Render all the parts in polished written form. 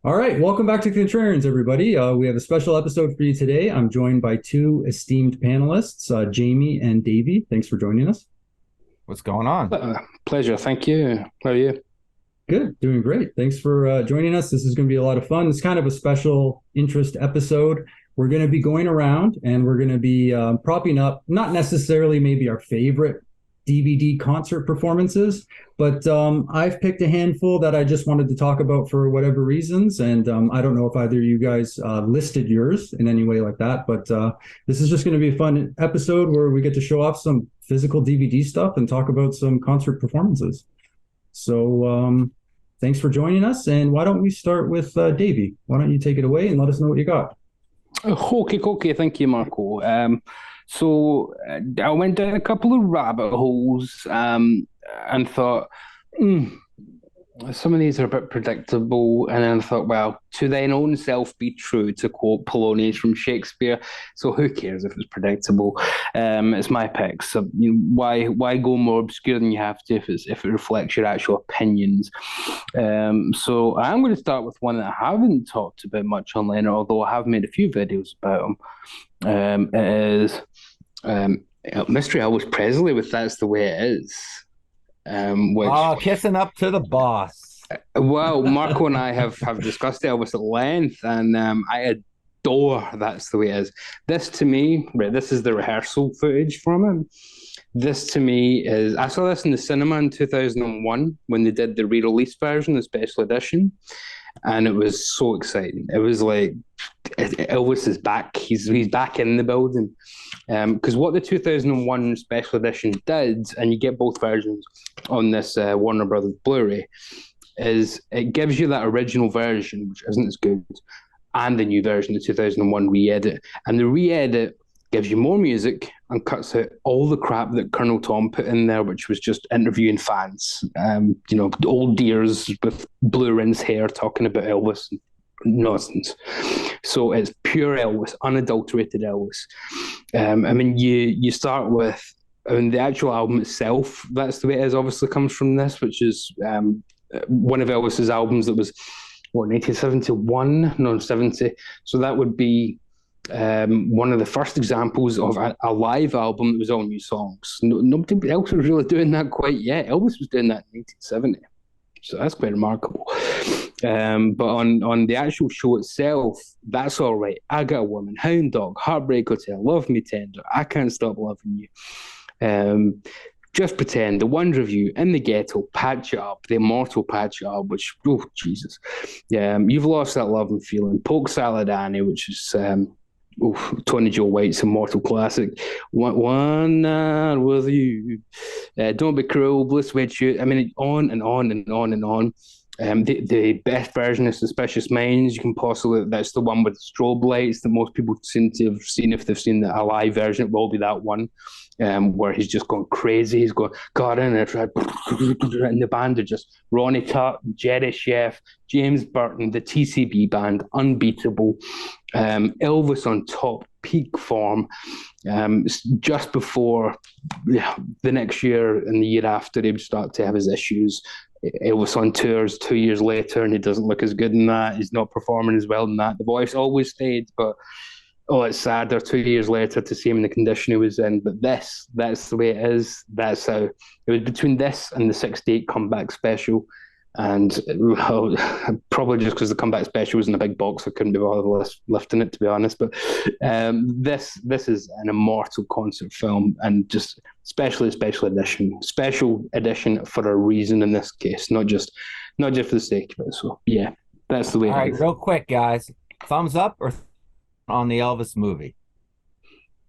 All right, welcome back to Contrarians, everybody. We have a special episode for you today. I'm joined by two esteemed panelists, Jamie and Davy. Thanks for joining us. What's going on? Pleasure. Thank you. How are you? Good, doing great. Thanks for joining us. This is going to be a lot of fun. It's kind of a special interest episode. We're going to be going around and we're going to be propping up, not necessarily maybe our favorite DVD concert performances, but I've picked a handful that I just wanted to talk about for whatever reasons. And I don't know if either of you guys listed yours in any way like that, but this is just going to be a fun episode where we get to show off some physical DVD stuff and talk about some concert performances. So thanks for joining us. And why don't we start with Davey? Why don't you take it away and let us know what you got? Okay. Thank you, Marco. So I went down a couple of rabbit holes and thought, some of these are a bit predictable. And then I thought, well, to thine own self be true, to quote Polonius from Shakespeare. So who cares if it's predictable? It's my pick. So why go more obscure than you have to if it reflects your actual opinions? So I'm going to start with one that I haven't talked about much online, although I have made a few videos about him. It is Mystery Elvis Presley with That's the Way It Is. Kissing up to the boss. Well, Marco and I have discussed Elvis at length, and I adore That's the Way It Is. This to me, right, this is the rehearsal footage from him. This to me is, I saw this in the cinema in 2001 when they did the re-release version, the special edition, and it was so exciting. It was like, Elvis is back. He's back in the building. Because what the 2001 special edition did, and you get both versions on this Warner Brothers Blu-ray, is it gives you that original version, which isn't as good, and the new version, the 2001 re-edit. And the re-edit gives you more music and cuts out all the crap that Colonel Tom put in there, which was just interviewing fans. Old dears with blue rinse hair talking about Elvis. Nonsense. So it's pure Elvis, unadulterated Elvis. You start with the actual album itself. That's the Way It Is. Obviously, comes from this, which is one of Elvis's albums that was 1971, no 70. So that would be one of the first examples of a live album that was all new songs. Nobody else was really doing that quite yet. Elvis was doing that in 1970. So that's quite remarkable. But on the actual show itself, That's All Right, I Got a Woman, Hound Dog, Heartbreak Hotel, Love Me Tender, I Can't Stop Loving You, Just Pretend, The Wonder of You, In the Ghetto, Patch It Up, The Immortal Patch It Up, which, oh, Jesus. You've Lost That Love and Feeling, Polk Salad Annie, which is Tony Joe White's immortal classic, One Night With You, Don't Be Cruel, Bliss Wait You. I mean, on and on and on and on. The best version of Suspicious Minds, you can possibly, that's the one with the strobe lights that most people seem to have seen. If they've seen a live version, it will be that one, where he's just going crazy. He's going, God in it, and the band are just Ronnie Tutt, Jerry Chef, James Burton, the TCB band, unbeatable. Elvis on top, peak form. Just before the next year and the year after, he would start to have his issues. Elvis on tours 2 years later, and he doesn't look as good in that. He's not performing as well in that. The voice always stayed, but it's sadder 2 years later to see him in the condition he was in. But that's the way it is. That's how it was between this and the '68 comeback special. And probably just because the comeback special was in a big box, I couldn't be bothered lifting it, to be honest. But this is an immortal concert film, and just special edition for a reason in this case, not just for the sake of it. So yeah, that's the way. All right, real quick, guys, thumbs up or on the Elvis movie?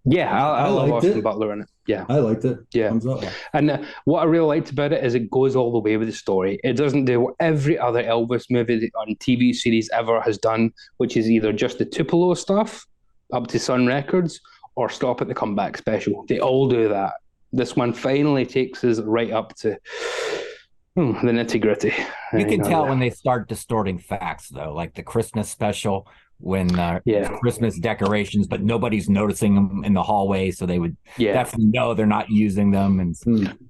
Yeah, I love Austin Butler in it. Yeah, I liked it. Yeah, thumbs up. And what I really liked about it is it goes all the way with the story. It doesn't do what every other Elvis movie on TV series ever has done, which is either just the Tupelo stuff up to Sun Records or stop at the comeback special. They all do that. This one finally takes us right up to the nitty gritty. You can tell when they start distorting facts, though, like the Christmas special when Yeah. Christmas decorations, but nobody's noticing them in the hallway, so they would definitely know they're not using them. And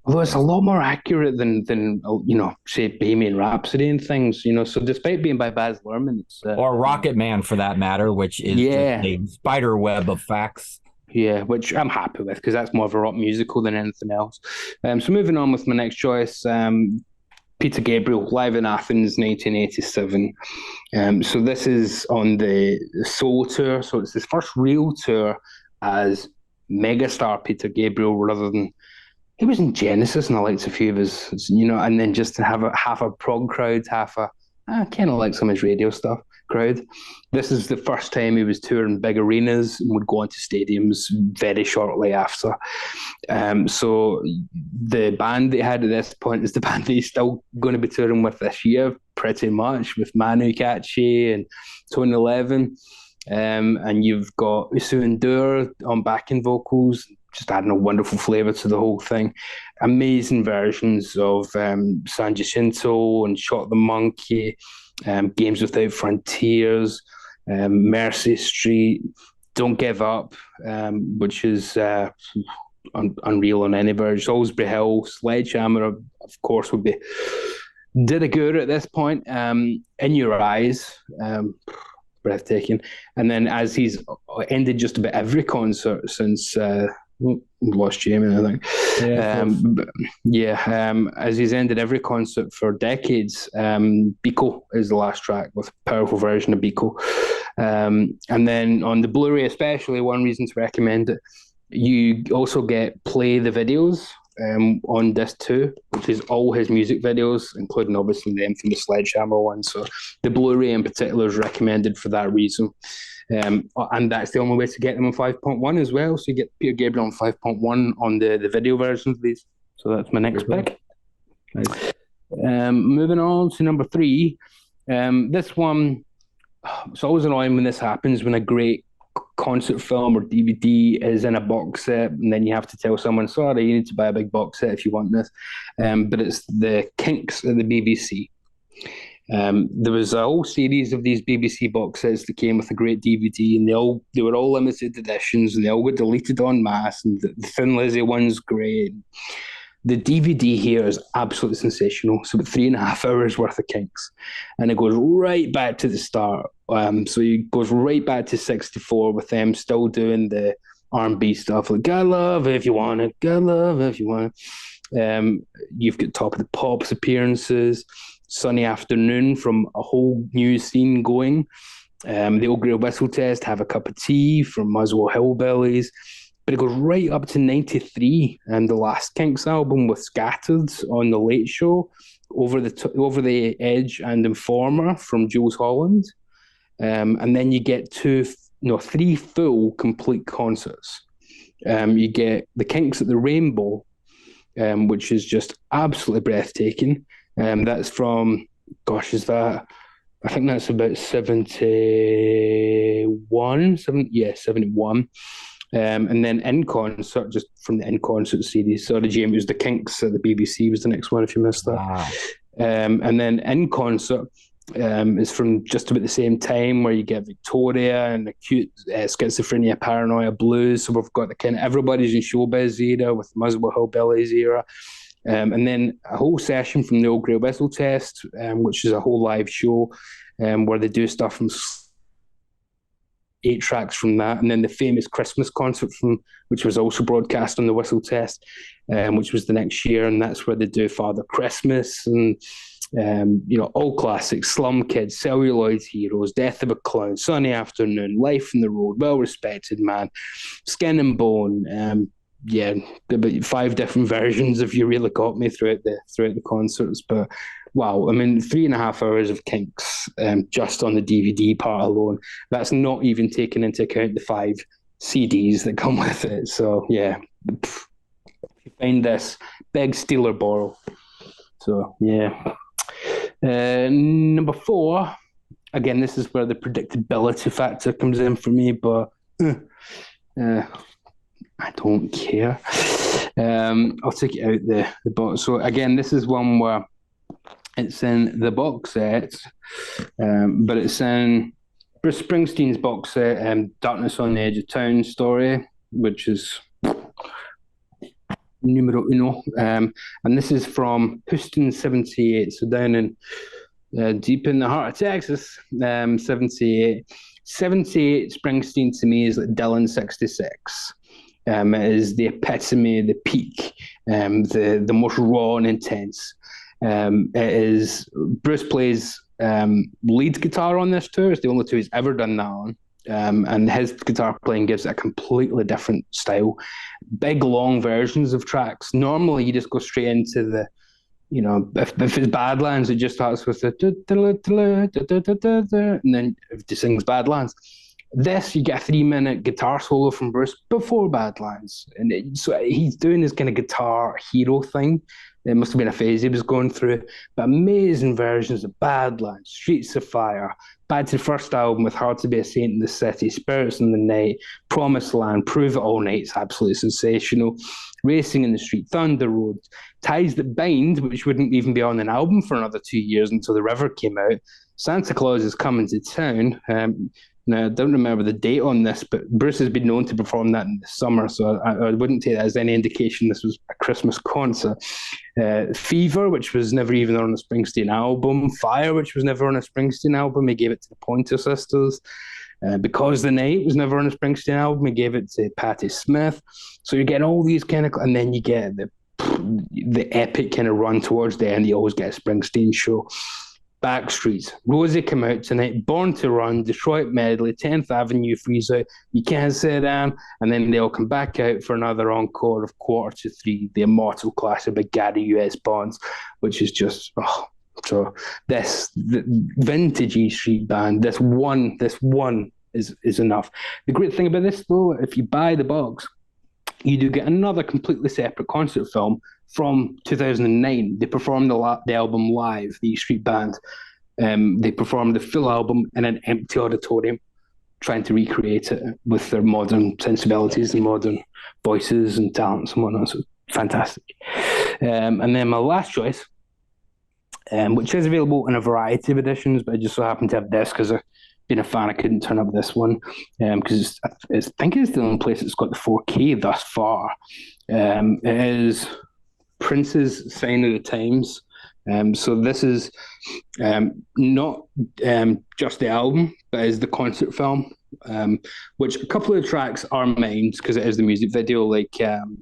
although it's a lot more accurate than say Bohemian Rhapsody and things, So despite being by Baz Luhrmann, it's or Rocket Man for that matter, which is just a spider web of facts. Yeah, which I'm happy with because that's more of a rock musical than anything else. So moving on with my next choice, Peter Gabriel, live in Athens, 1987. So this is on the Soul Tour. So it's his first real tour as megastar Peter Gabriel, rather than he was in Genesis and I liked a few of his, and then just to have half a prog crowd, half a kind of like some of his radio stuff crowd. This is the first time he was touring big arenas and would go into stadiums very shortly after. So the band they had at this point is the band that he's still going to be touring with this year, pretty much, with Manu Katché and Tony Levin. And you've got Usu Dur on backing vocals, just adding a wonderful flavour to the whole thing. Amazing versions of San Jacinto and Shot the Monkey, Games Without Frontiers, Mercy Street, Don't Give Up, which is unreal on any version. Salisbury Hill, Sledgehammer, of course, would be De Rigueur at this point. In Your Eyes, breathtaking. And then as he's ended just about every concert since... lost Jamie, I think. As he's ended every concert for decades, Biko is the last track with a powerful version of Biko. And then on the Blu-ray especially, one reason to recommend it, you also get Play the Videos on disc 2, which is all his music videos, including obviously the infamous Sledgehammer one. So the Blu-ray in particular is recommended for that reason. And that's the only way to get them on 5.1 as well. So you get Peter Gabriel on 5.1 on the video versions of these. So that's my next pick. Nice. Moving on to number 3. This one, it's always annoying when this happens, when a great concert film or DVD is in a box set, and then you have to tell someone, sorry, you need to buy a big box set if you want this. But it's the Kinks at the BBC. There was a whole series of these BBC box sets that came with a great DVD, and they were all limited editions, and they all got deleted en masse. And the Thin Lizzy one's great. The DVD here is absolutely sensational. It's about 3.5 hours worth of Kinks, and it goes right back to the start. So it goes right back to '64 with them still doing the R&B stuff like "God Love If You Want It, God Love If You Want It." You've got Top of the Pops appearances. Sunny Afternoon from A Whole New Scene going. The Old Grey Whistle Test, Have a Cup of Tea from Muswell Hillbillies. But it goes right up to '93 and the last Kinks album with Scattered on The Late Show, Over the Edge and Informer from Jules Holland. And then you get 3 full complete concerts. You get the Kinks at the Rainbow, which is just absolutely breathtaking. That's from, I think that's about 71. And then In Concert, just from the In Concert series. Sorry, James, it was the Kinks at the BBC was the next one, if you missed that. Wow. And then In Concert is from just about the same time, where you get Victoria and Acute Schizophrenia, Paranoia, Blues. So we've got the kind of Everybody's in Showbiz era with Muswell Hillbillies era. And then a whole session from the Old Grey Whistle Test, which is a whole live show where they do stuff from 8 tracks from that. And then the famous Christmas concert which was also broadcast on the Whistle Test, which was the next year. And that's where they do Father Christmas and, all classics, Slum Kids, Celluloid Heroes, Death of a Clown, Sunny Afternoon, Life on the Road, Well Respected Man, Skin and Bone, about 5 different versions if you really got me throughout the concerts. But wow, I mean, 3.5 hours of Kinks just on the DVD part alone. That's not even taking into account the 5 CDs that come with it. So yeah, if you find this, beg, steal or borrow. So yeah. Number 4, again, this is where the predictability factor comes in for me, but I don't care. I'll take it out the box. So again, this is one where it's in the box set, but it's in Bruce Springsteen's box set, Darkness on the Edge of Town story, which is numero uno. And this is from Houston 78, so down in deep in the heart of Texas, 78. 78 Springsteen to me is like Dylan 66. It is the epitome, the peak, the most raw and intense. It is Bruce plays lead guitar on this tour. It's the only tour he's ever done that on. And his guitar playing gives it a completely different style. Big, long versions of tracks. Normally, you just go straight into the, if it's Badlands, it just starts with the and then it just sings Badlands. This, you get a 3-minute guitar solo from Bruce before Badlands. And so he's doing this kind of guitar hero thing. It must have been a phase he was going through. But amazing versions of Badlands, Streets of Fire, back to the first album with Hard to Be a Saint in the City, Spirits in the Night, Promised Land, Prove It All Night, it's absolutely sensational. Racing in the Street, Thunder Road, Ties That Bind, which wouldn't even be on an album for another 2 years until The River came out. Santa Claus Is Coming to Town. Now, I don't remember the date on this, but Bruce has been known to perform that in the summer, so I wouldn't take that as any indication this was a Christmas concert. Fever, which was never even on a Springsteen album. Fire, which was never on a Springsteen album. He gave it to the Pointer Sisters. Because the Night was never on a Springsteen album. He gave it to Patti Smith. So you're getting all these kind of... And then you get the epic kind of run towards the end. You always get a Springsteen show. Backstreets, Rosie Come Out Tonight, Born to Run, Detroit Medley, 10th Avenue Freeze Out, You Can't Sit Down, and then they all come back out for another encore of 2:45, the immortal classic by Gary U.S. Bonds, which is just, so the vintage E Street Band, this one is enough. The great thing about this, though, if you buy the box, you do get another completely separate concert film from 2009. They performed the album live, the E Street Band. They performed the full album in an empty auditorium, trying to recreate it with their modern sensibilities and modern voices and talents and whatnot. So fantastic. And then my last choice, which is available in a variety of editions, but I just so happened to have this because being a fan, I couldn't turn up this one because I think it's the only place that's got the 4K thus far. It is Prince's Sign of the Times. So this is not just the album, but is the concert film, which a couple of tracks are mined because it is the music video, like the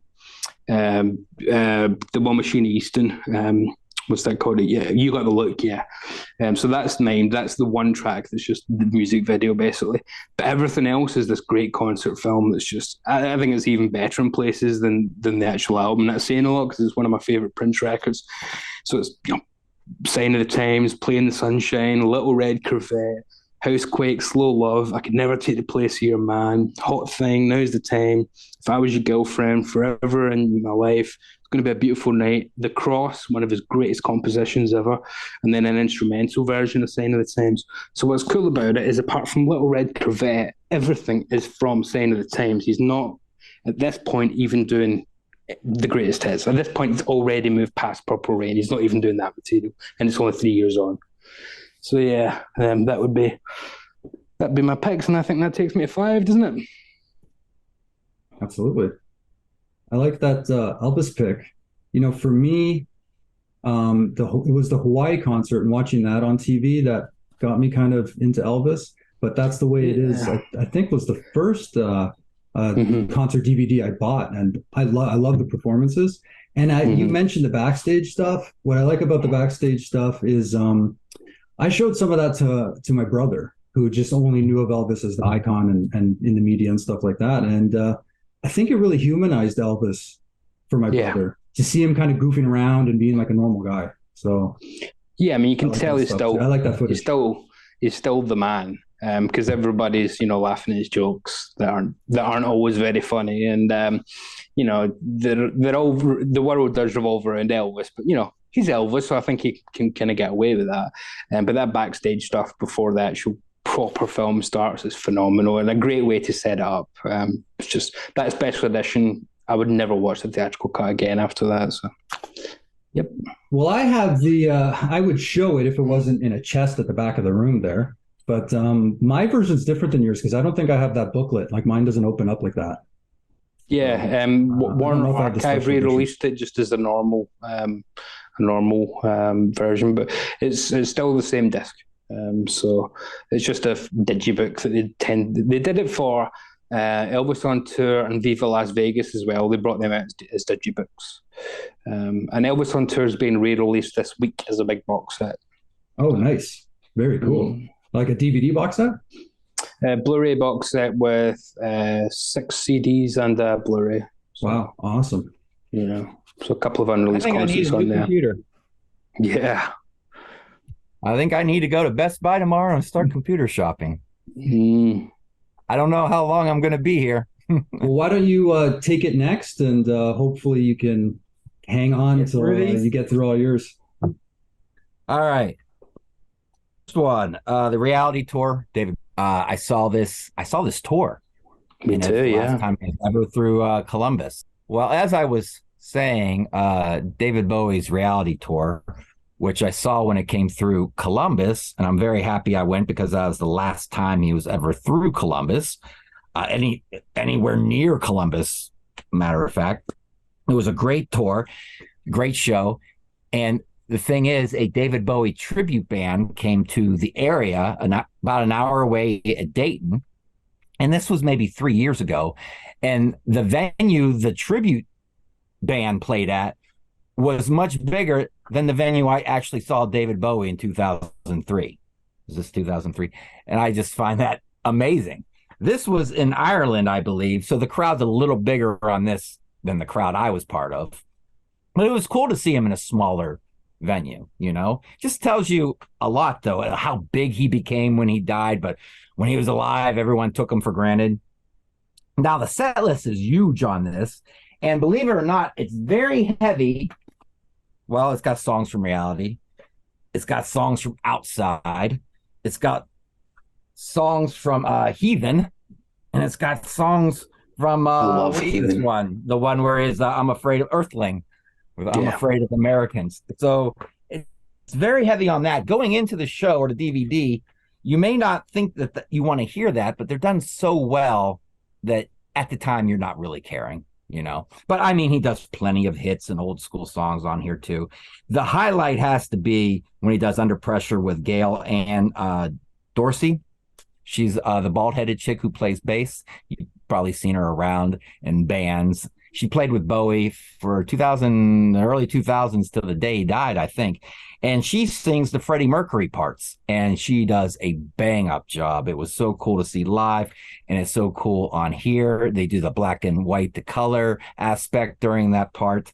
one with Sheena Easton. What's that called? Yeah, You Got the Look, yeah. So that's named. That's the one track that's just the music video, basically. But everything else is this great concert film that's just, I think it's even better in places than the actual album. That's saying a lot because it's one of my favourite Prince records. So it's, Sign of the Times, Play in the Sunshine, Little Red Corvette, Housequake, Slow Love, I Could Never Take the Place of Your Man, Hot Thing, Now's the Time, If I Was Your Girlfriend, Forever in My Life, It's Going to Be a Beautiful Night, The Cross, one of his greatest compositions ever, and then an instrumental version of Sign of the Times. So what's cool about it is, apart from Little Red Corvette, everything is from Sign of the Times. He's not, at this point, even doing the greatest hits. At this point, he's already moved past Purple Rain. He's not even doing that material, and it's only 3 years on. So yeah, that'd be my picks, and I think that takes me to 5, doesn't it? Absolutely. I like that Elvis pick. For me, it was the Hawaii concert and watching that on TV that got me kind of into Elvis. But that's the way it is. I think was the first concert DVD I bought, and I love the performances. And you mentioned the backstage stuff. What I like about the backstage stuff is I showed some of that to my brother, who just only knew of Elvis as the icon and in the media and stuff like that. And I think it really humanized Elvis for my brother to see him kind of goofing around and being like a normal guy. So yeah, I mean, you can tell he's still. I like that footage. He's still the man. Because everybody's, laughing at his jokes that aren't always very funny, and they're all, the world does revolve around Elvis, but he's Elvis, so I think he can kind of get away with that. But that backstage stuff before the actual proper film starts is phenomenal, and a great way to set it up. It's just that special edition. I would never watch the theatrical cut again after that. So, yep. Well, I have I would show it if it wasn't in a chest at the back of the room there. But my version's different than yours because I don't think I have that booklet. Like mine doesn't open up like that. Yeah, Warner Archive re-released it just as a normal version, but it's still the same disc. So it's just a digibook that they did it for Elvis on Tour and Viva Las Vegas as well. They brought them out as digibooks. And Elvis on Tour is being re-released this week as a big box set. Oh, nice. Very cool. Like a DVD box set? Blu-ray box set with 6 CDs and a Blu-ray. So, wow, awesome. So a couple of unreleased concerts on there. Computer. Yeah. I think I need to go to Best Buy tomorrow and start computer shopping. I don't know how long I'm going to be here. Well, why don't you take it next, and hopefully you can hang on until you get through all yours. All right. First one, the reality tour. David, I saw this tour. Me too, yeah. Last time ever through Columbus. Well, as I was saying, David Bowie's reality tour, which I saw when it came through Columbus, and I'm very happy I went because that was the last time he was ever through Columbus, anywhere near Columbus, matter of fact. It was a great tour, great show, and the thing is, a David Bowie tribute band came to the area about an hour away at Dayton, and this was maybe 3 years ago, and the venue the tribute band played at was much bigger than the venue I actually saw David Bowie in 2003. Is this 2003? And I just find that amazing. This was in Ireland, I believe, so the crowd's a little bigger on this than the crowd I was part of. But it was cool to see him in a smaller venue, Just tells you a lot, though, how big he became when he died. But when he was alive, everyone took him for granted. Now, the set list is huge on this. And believe it or not, it's very heavy. Well, it's got songs from reality. It's got songs from outside. It's got songs from Heathen. And it's got songs from this one. The one where is I'm Afraid of Earthling. I'm Afraid of Americans. So it's very heavy on that. Going into the show or the DVD, you may not think that you want to hear that, but they're done so well that at the time you're not really caring. But I mean, he does plenty of hits and old school songs on here too. The highlight has to be when he does Under Pressure with Gail and Dorsey. She's the bald-headed chick who plays bass. You've probably seen her around in bands. She played with Bowie for the early 2000s till the day he died, I think. And she sings the Freddie Mercury parts, and she does a bang-up job. It was so cool to see live, and it's so cool on here. They do the black and white, the color aspect during that part.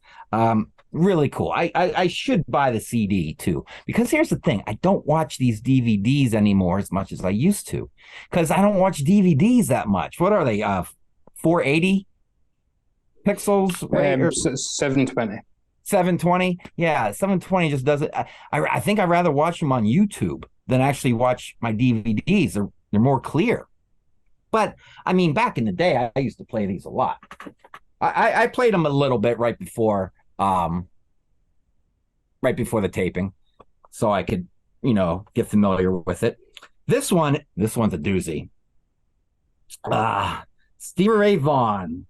Really cool. I should buy the CD, too, because here's the thing. I don't watch these DVDs anymore as much as I used to, because I don't watch DVDs that much. What are they, 480? Pixels? 720. 720? Yeah, 720 just doesn't. I think I'd rather watch them on YouTube than actually watch my DVDs. They're more clear. But I mean, back in the day, I used to play these a lot. I played them a little bit right before the taping, so I could, get familiar with it. This one's a doozy. Stevie Ray Vaughan,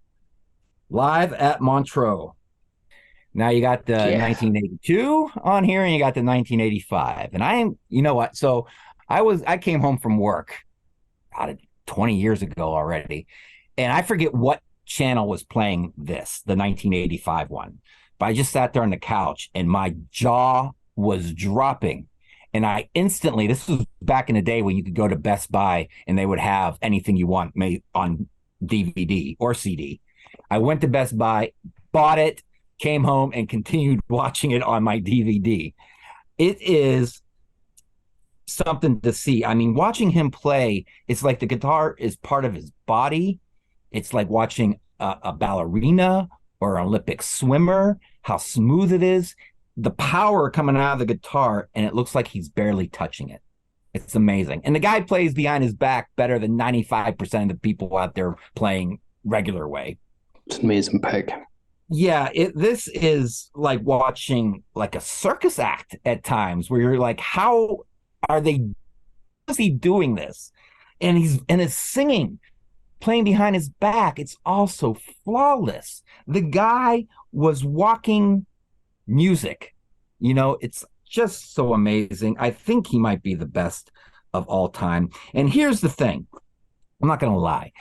live at Montreux. Now you got the 1982 on here, and you got the 1985. And you know what? So I came home from work about 20 years ago already, and I forget what channel was playing this, the 1985 one. But I just sat there on the couch, and my jaw was dropping. And I instantly, this was back in the day when you could go to Best Buy, and they would have anything you want made on DVD or CD. I went to Best Buy, bought it, came home, and continued watching it on my DVD. It is something to see. I mean, watching him play, it's like the guitar is part of his body. It's like watching a ballerina or an Olympic swimmer, how smooth it is. The power coming out of the guitar, and it looks like he's barely touching it. It's amazing. And the guy plays behind his back better than 95% of the people out there playing regular way. It's an amazing pick. Yeah, this is like watching like a circus act at times, where you're like, how are they is he doing this? And his singing, playing behind his back, it's also flawless. The guy was walking music. It's just so amazing. I think he might be the best of all time. And here's the thing. I'm not going to lie.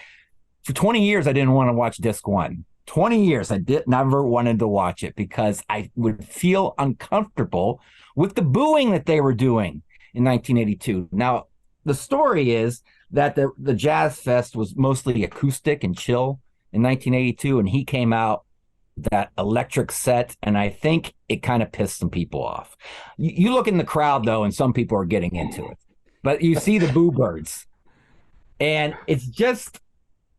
For 20 years, I didn't want to watch disc 1. 20 years, I never wanted to watch it because I would feel uncomfortable with the booing that they were doing in 1982. Now, the story is that the Jazz Fest was mostly acoustic and chill in 1982, and he came out that electric set, and I think it kind of pissed some people off. You look in the crowd, though, and some people are getting into it. But you see the boo birds, and it's just,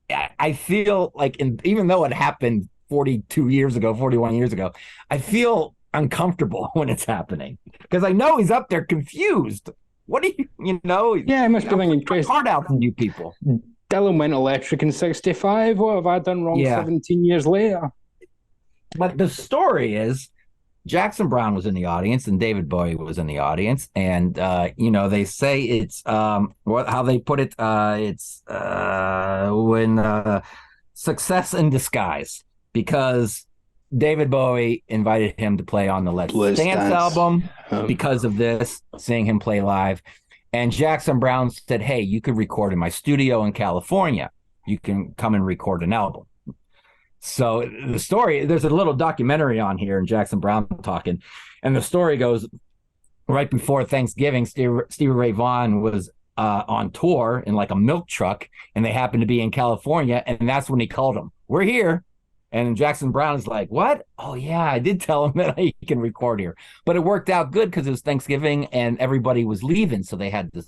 I feel like, even though it happened 41 years ago, I feel uncomfortable when it's happening because I know he's up there confused. What do you know? Yeah, I must be thinking, Chris, hard out from you people. Dylan went electric in 65. What have I done wrong 17 years later? But the story is Jackson Browne was in the audience and David Bowie was in the audience. And, they say it's how they put it. It's when success in disguise, because David Bowie invited him to play on the Let's Dance album because of this, seeing him play live. And Jackson Browne said, hey, you could record in my studio in California. You can come and record an album. So the story, there's a little documentary on here, and Jackson Browne talking, and the story goes right before Thanksgiving, Stevie Ray Vaughan was on tour in like a milk truck, and they happened to be in California, and that's when he called him. We're here. And Jackson Browne is like, what? Oh, yeah, I did tell him that he can record here. But it worked out good because it was Thanksgiving and everybody was leaving, so they had the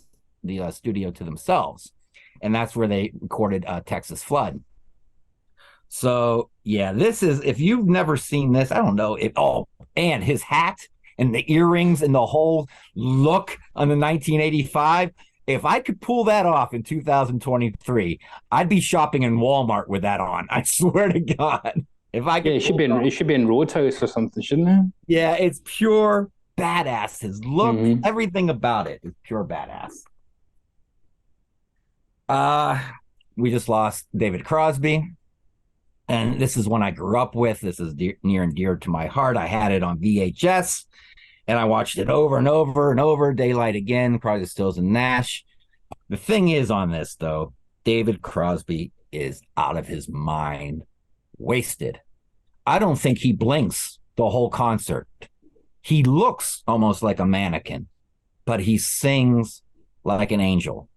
studio to themselves. And that's where they recorded Texas Flood. So, yeah, this is, if you've never seen this, I don't know. And his hat and the earrings and the whole look on the 1985, if I could pull that off in 2023, I'd be shopping in Walmart with that on. I swear to God. If I could, it should be in Roadhouse or something, shouldn't it? Yeah, it's pure badass. His look, everything about it is pure badass. We just lost David Crosby. And this is one I grew up with. This is near and dear to my heart. I had it on VHS, and I watched it over and over and over. Daylight Again, Crosby, Stills, and Nash. The thing is on this, though, David Crosby is out of his mind, wasted. I don't think he blinks the whole concert. He looks almost like a mannequin, but he sings like an angel.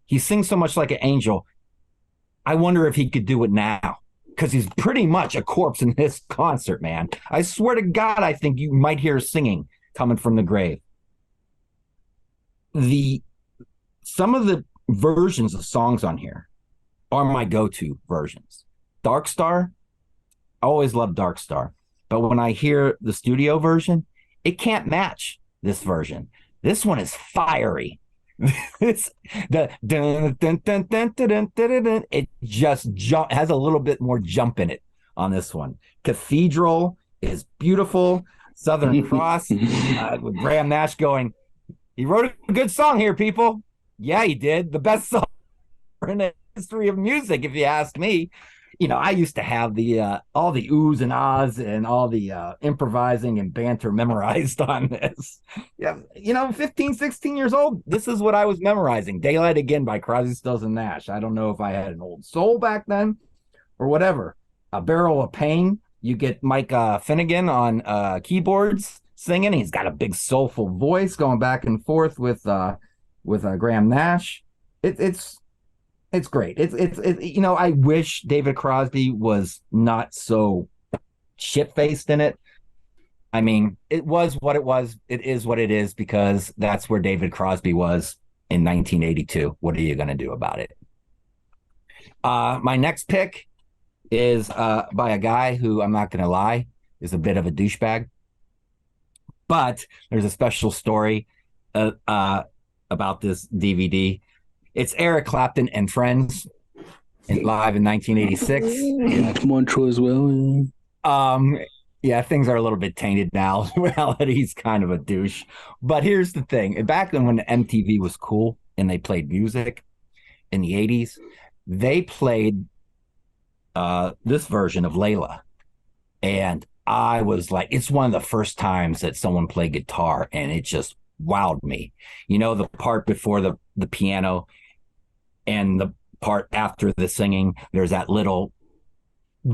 He sings so much like an angel. I wonder if he could do it now, because he's pretty much a corpse in this concert, man. I swear to God, I think you might hear singing coming from the grave. Some of the versions of songs on here are my go-to versions. Dark Star, I always love Dark Star. But when I hear the studio version, it can't match this version. This one is fiery. It just has a little bit more jump in it on this one. Cathedral is beautiful. Southern Cross with Graham Nash going, he wrote a good song here, people. Yeah, he did. The best song in the history of music, if you ask me. I used to have all the oohs and ahs and all the improvising and banter memorized on this. Yeah, 15, 16 years old, this is what I was memorizing. Daylight Again by Crosby, Stills, and Nash. I don't know if I had an old soul back then or whatever. A Barrel of Pain, you get Mike Finnegan on keyboards singing. He's got a big soulful voice going back and forth with Graham Nash. It's great. I wish David Crosby was not so shit-faced in it. I mean, it was what it was. It is what it is, because that's where David Crosby was in 1982. What are you going to do about it? My next pick is by a guy who, I'm not going to lie, is a bit of a douchebag. But there's a special story about this DVD. It's Eric Clapton and Friends, live in 1986. Yeah, Montreux as well. Yeah, things are a little bit tainted now. Well, he's kind of a douche. But here's the thing. Back then when MTV was cool, and they played music in the 80s, they played this version of Layla. And I was like, it's one of the first times that someone played guitar, and it just wowed me. You know, the part before the piano and the part after the singing, there's that little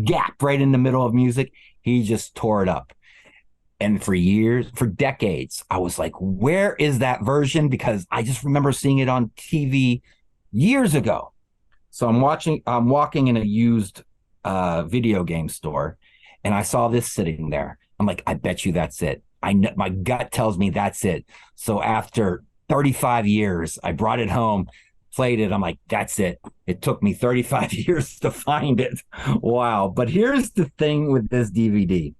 gap right in the middle of music. He just tore it up. And for years, for decades, I was like, where is that version? Because I just remember seeing it on TV years ago. So I'm walking in a used video game store, and I saw this sitting there. I'm like, I bet you that's it. I know, my gut tells me that's it. So after 35 years, I brought it home, played it. I'm like, that's it. It took me 35 years to find it. Wow. But here's the thing with this DVD.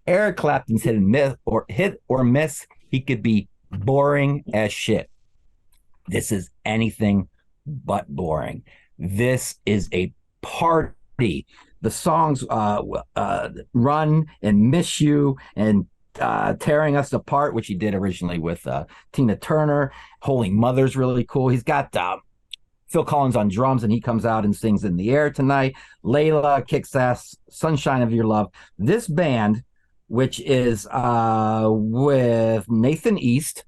Eric Clapton's hit or miss. He could be boring as shit. This is anything but boring. This is a party. The songs Run and Miss You and Tearing Us Apart, which he did originally with Tina Turner. Holy Mother's really cool. He's got Phil Collins on drums, and he comes out and sings In the Air Tonight. Layla kicks ass, Sunshine of Your Love. This band, which is with Nathan East,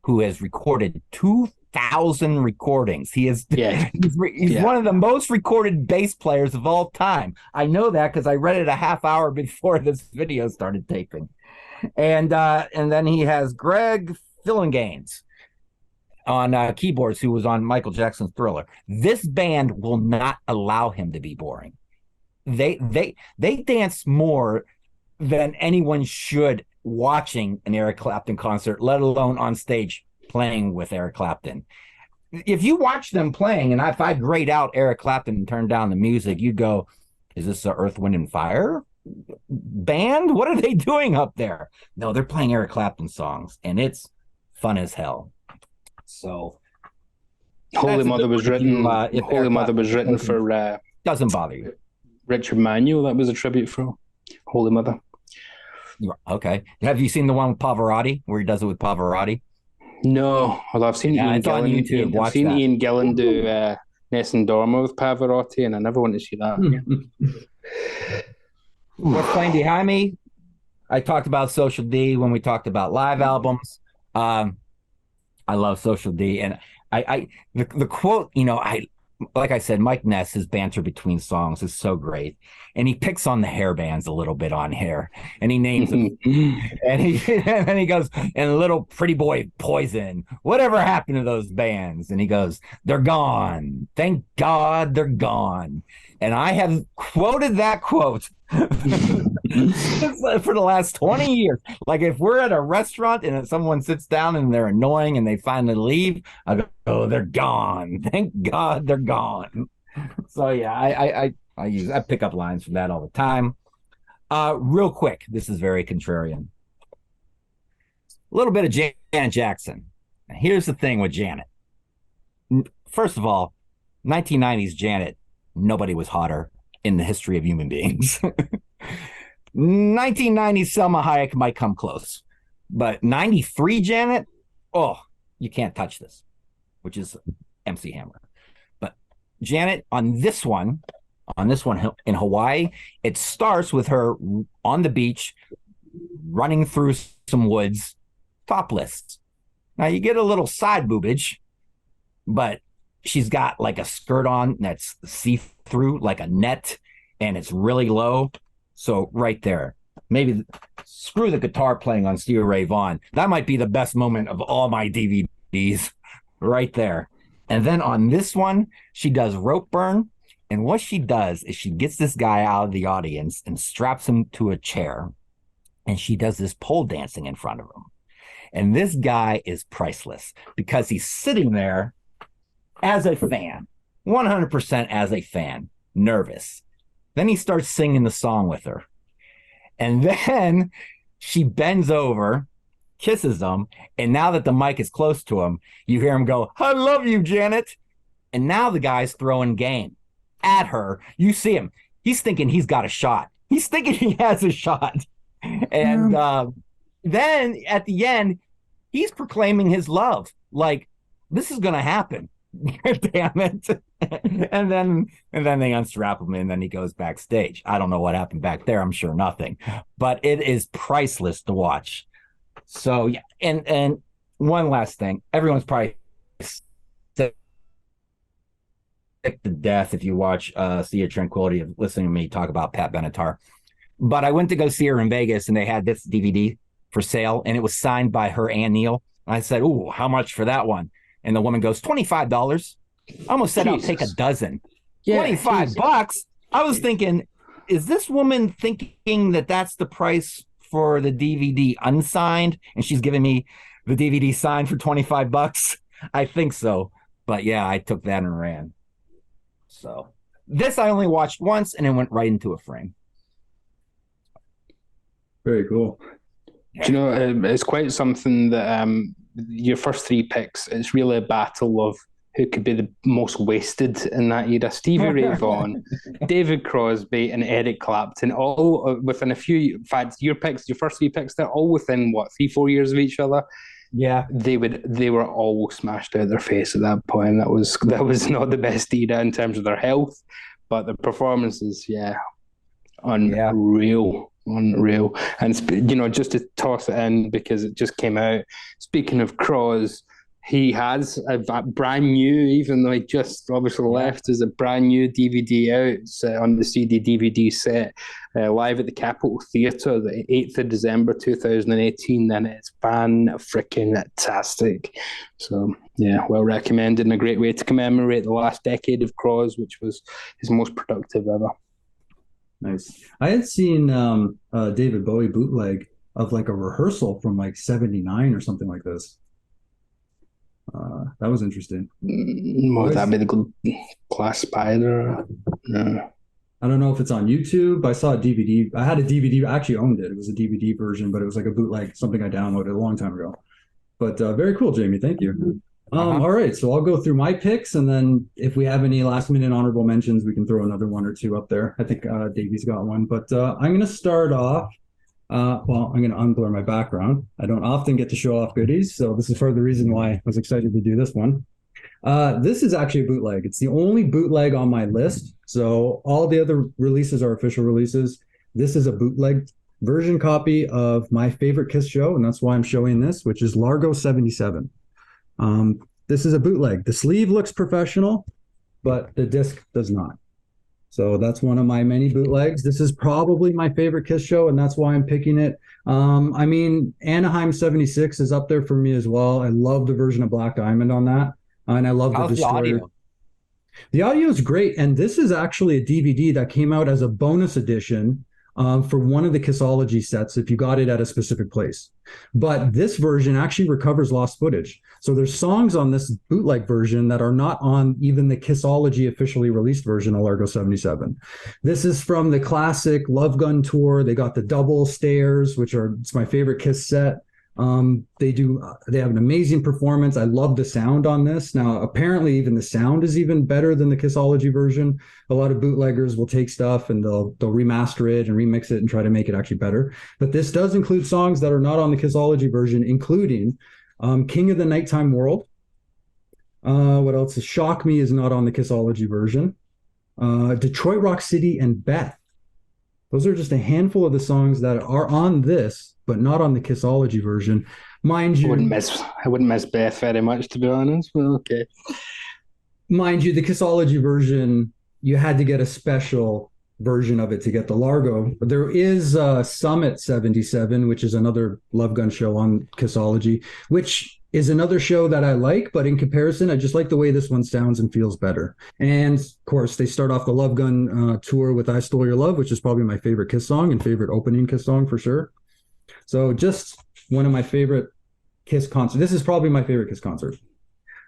who has recorded 2,000 recordings. He's one of the most recorded bass players of all time. I know that because I read it a half hour before this video started taping. And then he has Greg Phillinganes on keyboards, who was on Michael Jackson's Thriller. This band will not allow him to be boring. They dance more than anyone should watching an Eric Clapton concert, let alone on stage playing with Eric Clapton. If you watch them playing, and if I grayed out Eric Clapton and turned down the music, you'd go, is this a Earth, Wind, and Fire band? What are they doing up there? No, they're playing Eric Clapton songs, and it's fun as hell. So Holy Mother was written. Holy Mother was written for doesn't bother you. Richard Manuel. That was a tribute for Holy Mother. Okay. Have you seen the one with Pavarotti where he does it with Pavarotti? No, although I've seen Ian Gillan. On YouTube. I've seen Ian Gillan do Nessun Dorma with Pavarotti, and I never want to see that. What's playing behind me? I talked about Social D when we talked about live albums. I love Social D, and the quote, like I said, Mike Ness, his banter between songs is so great. And he picks on the hair bands a little bit on hair, and he names them. and he goes, and Little Pretty Boy Poison, whatever happened to those bands? And he goes, they're gone. Thank God they're gone. And I have quoted that quote for the last 20 years. Like, if we're at a restaurant and someone sits down and they're annoying and they finally leave, I go, oh, they're gone. Thank God they're gone. So yeah, I pick up lines from that all the time. Real quick, this is very contrarian. A little bit of Janet Jackson. Now, here's the thing with Janet. First of all, 1990s Janet, nobody was hotter in the history of human beings. 1990s Selma Hayek might come close, but 93 Janet, oh, you can't touch this, which is MC Hammer. But Janet on this one in Hawaii, it starts with her on the beach, running through some woods, topless. Now you get a little side boobage, but she's got like a skirt on that's see-through, like a net, and it's really low. So right there, maybe screw the guitar playing on Stevie Ray Vaughan. That might be the best moment of all my DVDs right there. And then on this one, she does Rope Burn. And what she does is she gets this guy out of the audience and straps him to a chair. And she does this pole dancing in front of him. And this guy is priceless because he's sitting there as a fan, 100% as a fan, nervous. Then he starts singing the song with her. And then she bends over, kisses him. And now that the mic is close to him, you hear him go, I love you, Janet. And now the guy's throwing game at her. You see him. He's thinking he's got a shot. He's thinking he has a shot. And then at the end, he's proclaiming his love. Like, this is going to happen. Damn it. and then they unstrap him and then he goes backstage. I don't know what happened back there. I'm sure nothing, but it is priceless to watch. So yeah. And one last thing, everyone's probably sick to death if you watch Sea of Tranquility of listening to me talk about Pat Benatar. But I went to go see her in Vegas and they had this DVD for sale and it was signed by her and Neil. And I said, "Ooh, how much for that one?" And the woman goes, $25. I almost said, Jesus. I'll take a dozen. Yeah, $25. I was thinking, is this woman thinking that that's the price for the DVD unsigned? And she's giving me the DVD signed for $25. I think so. But yeah, I took that and ran. So this I only watched once and it went right into a frame. Very cool. Do you know, it's quite something that your first three picks, it's really a battle of who could be the most wasted in that era. Stevie Ray Vaughan, David Crosby, and Eric Clapton, all within a few. In fact, your first three picks, they're all within 3-4 years of each other. Yeah, they were all smashed out of their face at that point. That was not the best era in terms of their health, but the performances, unreal. Unreal. And, you know, just to toss it in because it just came out, speaking of Cros, he has a brand new, even though he just obviously left, is a brand new DVD out. It's on the CD DVD set, live at the Capitol Theatre, the 8th of December 2018, and it's fan-freaking-tastic. So, yeah, well recommended and a great way to commemorate the last decade of Cros, which was his most productive ever. Nice. I had seen David Bowie bootleg of like a rehearsal from like 79 or something like this. That was interesting. Would that be the Class Spider? No. I don't know if it's on YouTube. I saw a DVD. I had a DVD. I actually owned it. It was a DVD version, but it was like a bootleg, something I downloaded a long time ago. But very cool, Jamie. Thank you. All right, so I'll go through my picks, and then if we have any last-minute honorable mentions, we can throw another one or two up there. I think Davy's got one, but I'm going to start off. I'm going to unblur my background. I don't often get to show off goodies, so this is part of the reason why I was excited to do this one. This is actually a bootleg. It's the only bootleg on my list, so all the other releases are official releases. This is a bootleg version copy of my favorite Kiss show, and that's why I'm showing this, which is Largo 77. This is a bootleg. The sleeve looks professional, but the disc does not. So that's one of my many bootlegs. This is probably my favorite Kiss show, and that's why I'm picking it. I mean, Anaheim 76 is up there for me as well. I love the version of Black Diamond on that, and I love the Destroyer. The audio? The audio is great, and this is actually a DVD that came out as a bonus edition for one of the Kissology sets if you got it at a specific place. But this version actually recovers lost footage. So there's songs on this bootleg version that are not on even the Kissology officially released version of Largo 77. This is from the classic Love Gun tour. They got the double stairs, it's my favorite Kiss set. They have an amazing performance. I love the sound on this. Now, apparently even the sound is even better than the Kissology version. A lot of bootleggers will take stuff and they'll remaster it and remix it and try to make it actually better. But this does include songs that are not on the Kissology version, including King of the Nighttime World. What else? Shock Me is not on the Kissology version. Detroit Rock City and Beth. Those are just a handful of the songs that are on this, but not on the Kissology version. Mind you, I wouldn't miss Beth very much, to be honest. Well, okay. Mind you, the Kissology version, you had to get a special version of it to get the Largo. But there is Summit 77, which is another Love Gun show on Kissology, which is another show that I like, but in comparison, I just like the way this one sounds and feels better. And of course, they start off the Love Gun tour with I Stole Your Love, which is probably my favorite Kiss song and favorite opening Kiss song for sure. So just one of my favorite Kiss concerts. This is probably my favorite Kiss concert.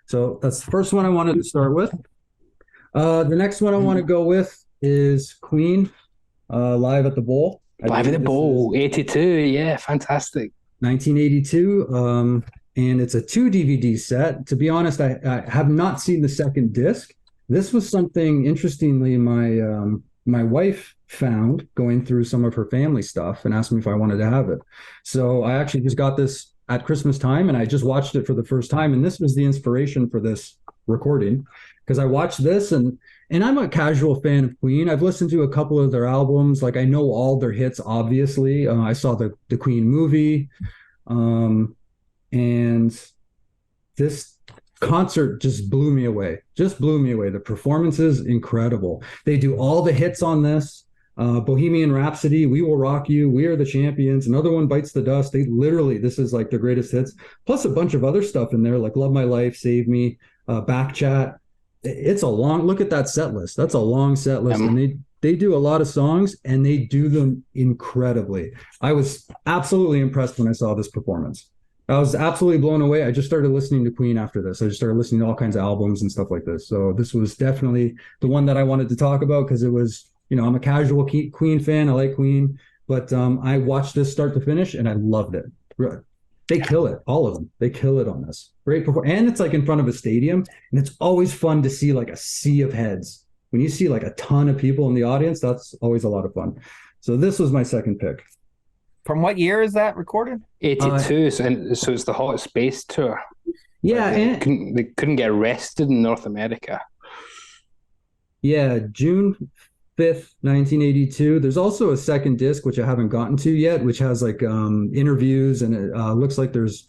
So that's the first one I wanted to start with. The next one I want to go with is Queen, Live at the Bowl. Live at the Bowl, 82, yeah, fantastic. 1982, and it's a 2 DVD set. To be honest, I have not seen the second disc. This was something, interestingly, my wife found going through some of her family stuff and asked me if I wanted to have it. So I actually just got this at Christmas time, and I just watched it for the first time. And this was the inspiration for this recording, because I watched this, and I'm a casual fan of Queen. I've listened to a couple of their albums. Like, I know all their hits, obviously. I saw the Queen movie. And this concert just blew me away. The performance is incredible. They do all the hits on this. Bohemian Rhapsody, We Will Rock You, We Are the Champions, Another One Bites the Dust. This is like their greatest hits, plus a bunch of other stuff in there, like Love My Life, Save Me, Back Chat. It's a long, look at that set list. That's a long set list. And they do a lot of songs, and they do them incredibly. I was absolutely impressed when I saw this performance. I was absolutely blown away. I just started listening to Queen after this. I just started listening to all kinds of albums and stuff like this. So this was definitely the one that I wanted to talk about, because it was, I'm a casual Queen fan. I like Queen, but I watched this start to finish, and I loved it. They kill it, all of them. They kill it on this. Great performance. And it's like in front of a stadium, and it's always fun to see like a sea of heads. When you see like a ton of people in the audience, that's always a lot of fun. So this was my second pick. From what year is that recorded? 82. So it's the Hot Space Tour. Yeah. They couldn't get arrested in North America. Yeah, June 5th, 1982. There's also a second disc, which I haven't gotten to yet, which has like interviews, and it looks like there's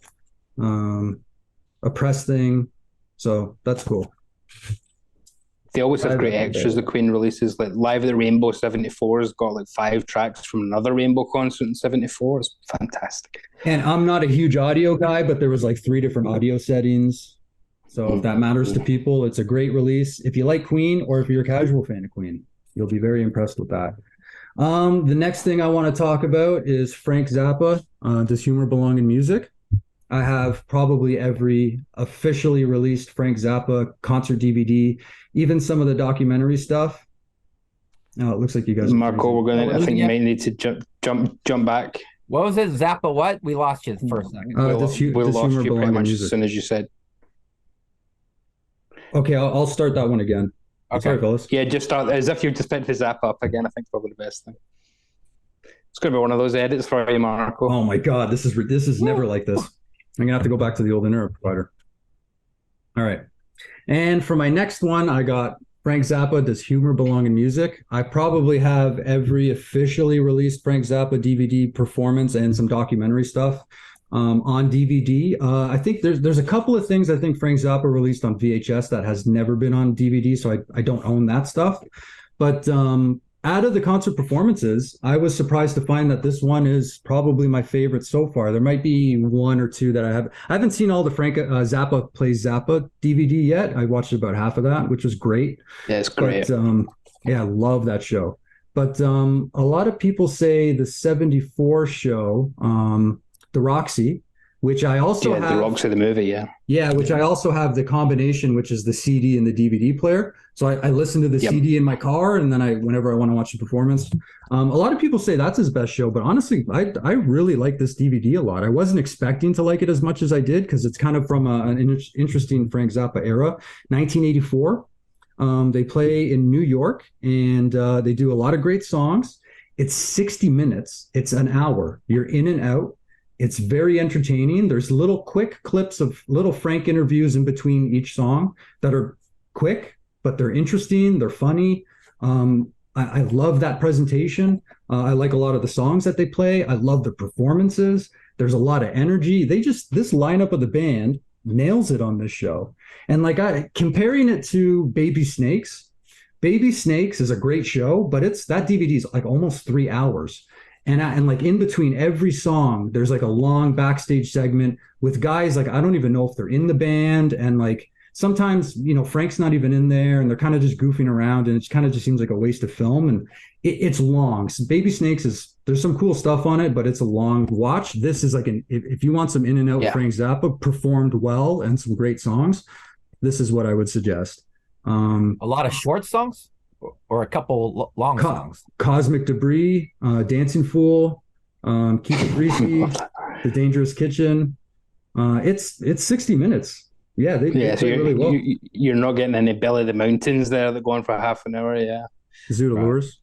a press thing. So that's cool. They always have great extras. The Queen releases, like Live at the Rainbow 74 has got like 5 tracks from another Rainbow concert in 74. It's fantastic. And I'm not a huge audio guy, but there was like 3 different audio settings. So if that matters to people, it's a great release. If you like Queen, or if you're a casual fan of Queen, you'll be very impressed with that. The next thing I want to talk about is Frank Zappa. Does humor belong in music? I have probably every officially released Frank Zappa concert DVD, even some of the documentary stuff. Oh, it looks like you guys. Marco, I think you might need to jump back. What was it? Zappa what? We lost you for a second. We lost you pretty much as soon as you said. Okay, I'll start that one again. Okay. Sorry, fellas. Yeah, just start as if you just picked his Zappa up again. I think probably the best thing. It's going to be one of those edits for you, Marco. Oh my God, this is never like this. I'm gonna have to go back to the old internet provider. All right. And for my next one, I got Frank Zappa, Does Humor Belong in Music? I probably have every officially released Frank Zappa DVD performance and some documentary stuff on DVD. I think there's a couple of things I think Frank Zappa released on VHS that has never been on DVD, so I don't own that stuff. But out of the concert performances, I was surprised to find that this one is probably my favorite so far. There might be 1 or 2 that I haven't seen all the Frank Zappa Plays Zappa DVD yet. I watched about half of that, which was great. Yeah, it's great. But, I love that show. But a lot of people say the 74 show, the Roxy, which I also have. The Roxy, the movie, yeah. Yeah, which I also have the combination, which is the CD and the DVD player. So I listen to the CD in my car, and then whenever I want to watch the performance. A lot of people say that's his best show, but honestly, I really like this DVD a lot. I wasn't expecting to like it as much as I did, because it's kind of from an interesting Frank Zappa era, 1984. They play in New York, and they do a lot of great songs. It's 60 minutes. It's an hour. You're in and out. It's very entertaining. There's little quick clips of little Frank interviews in between each song that are quick, but they're interesting. They're funny. I love that presentation. I like a lot of the songs that they play. I love the performances. There's a lot of energy. this lineup of the band nails it on this show. And comparing it to Baby Snakes is a great show, but that DVD is like almost 3 hours. And like in between every song, there's like a long backstage segment with guys like I don't even know if they're in the band, and like sometimes Frank's not even in there, and they're kind of just goofing around, and it kind of just seems like a waste of film. And it's long. So Baby Snakes there's some cool stuff on it, but it's a long watch. This is like if you want some in and out Frank Zappa performed well and some great songs, this is what I would suggest. A lot of short songs? Or a couple long songs? Cosmic Debris, Dancing Fool, Keep It Greasy, The Dangerous Kitchen. It's 60 minutes. Yeah, they play really well. You're not getting any Belly of the Mountains there that go on for half an hour, yeah. Zoot Allures.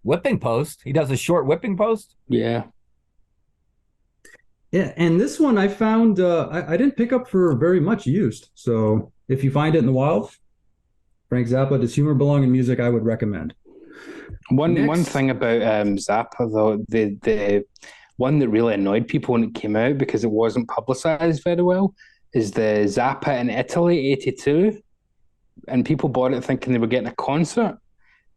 Whipping Post. He does a short whipping post? Yeah. Yeah, and this one I found I didn't pick up for very much used. So if you find it in the wild, Frank Zappa, Does Humor Belong in Music, I would recommend. One thing about Zappa though, the one that really annoyed people when it came out because it wasn't publicized very well is the Zappa in Italy '82, and people bought it thinking they were getting a concert,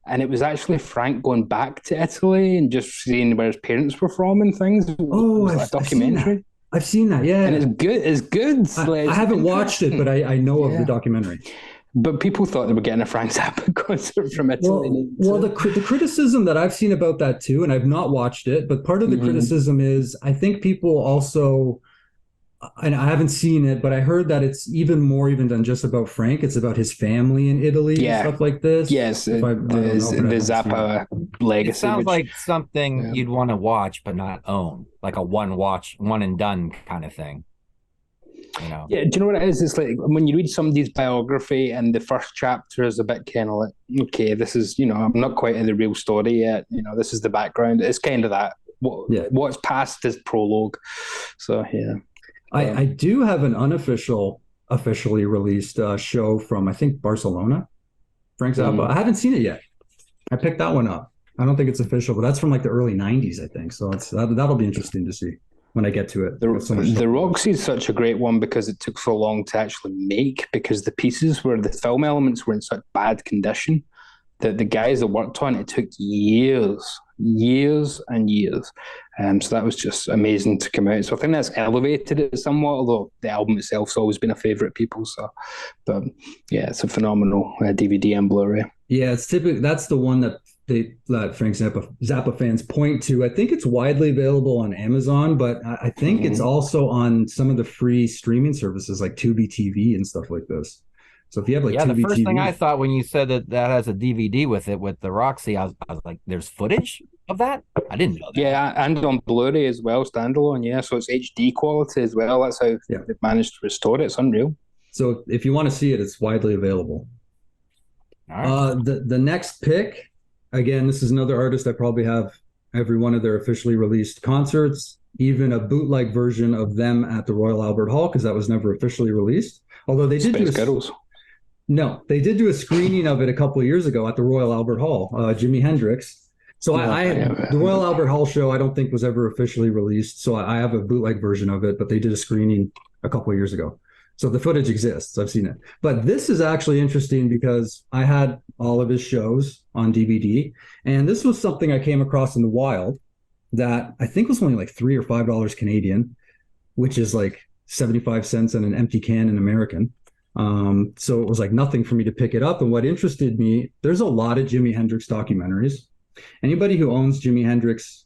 and it was actually Frank going back to Italy and just seeing where his parents were from and things. Oh, it was a documentary. I've seen that, yeah. And it's good. It's good. I haven't watched it, but I know of the documentary. But people thought they were getting a Frank Zappa concert from Italy. Well, the criticism that I've seen about that too, and I've not watched it, but part of the criticism is I think people also, and I haven't seen it, but I heard that it's even more even than just about Frank. It's about his family in Italy and stuff like this. Yes, the Zappa legacy. It sounds like something you'd want to watch but not own, like a one and done kind of thing. You know? Yeah, do you know what it is? It's like when you read somebody's biography and the first chapter is a bit kind of like, okay, this is, I'm not quite in the real story yet. This is the background. It's kind of that. What's past is prologue. So, yeah. I do have an officially released show from, I think, Barcelona, Frank Zappa. I haven't seen it yet. I picked that one up. I don't think it's official, but that's from like the early 90s, I think. So that'll be interesting to see when I get to it. The Roxy is such a great one because it took so long to actually make, because the pieces where the film elements were in such bad condition that the guys that worked on it took years and years. So that was just amazing to come out. So I think that's elevated it somewhat, although the album itself's always been a favorite of people. So, but yeah, it's a phenomenal DVD and Blu-ray. Yeah, it's typically, that's the one that Frank Zappa fans point to. I think it's widely available on Amazon, but I think it's also on some of the free streaming services like Tubi TV and stuff like this. So if you have like Tubi the first TV, thing I thought when you said that has a DVD with it with the Roxy, I was like, there's footage of that? I didn't know that. Yeah, and on Blu-ray as well, standalone. Yeah, so it's HD quality as well. That's how they've managed to restore it. It's unreal. So if you want to see it, it's widely available. All right. The next pick. Again, this is another artist I probably have every one of their officially released concerts, even a bootleg version of them at the Royal Albert Hall, because that was never officially released. Although they did they did do a screening of it a couple of years ago at the Royal Albert Hall, Jimi Hendrix. So the Royal Albert Hall show I don't think was ever officially released, so I have a bootleg version of it, but they did a screening a couple of years ago. So the footage exists. I've seen it. But this is actually interesting because I had all of his shows on DVD. And this was something I came across in the wild that I think was only like $3 or $5 Canadian, which is like 75 cents and an empty can in American. So it was like nothing for me to pick it up. And what interested me, there's a lot of Jimi Hendrix documentaries. Anybody who owns Jimi Hendrix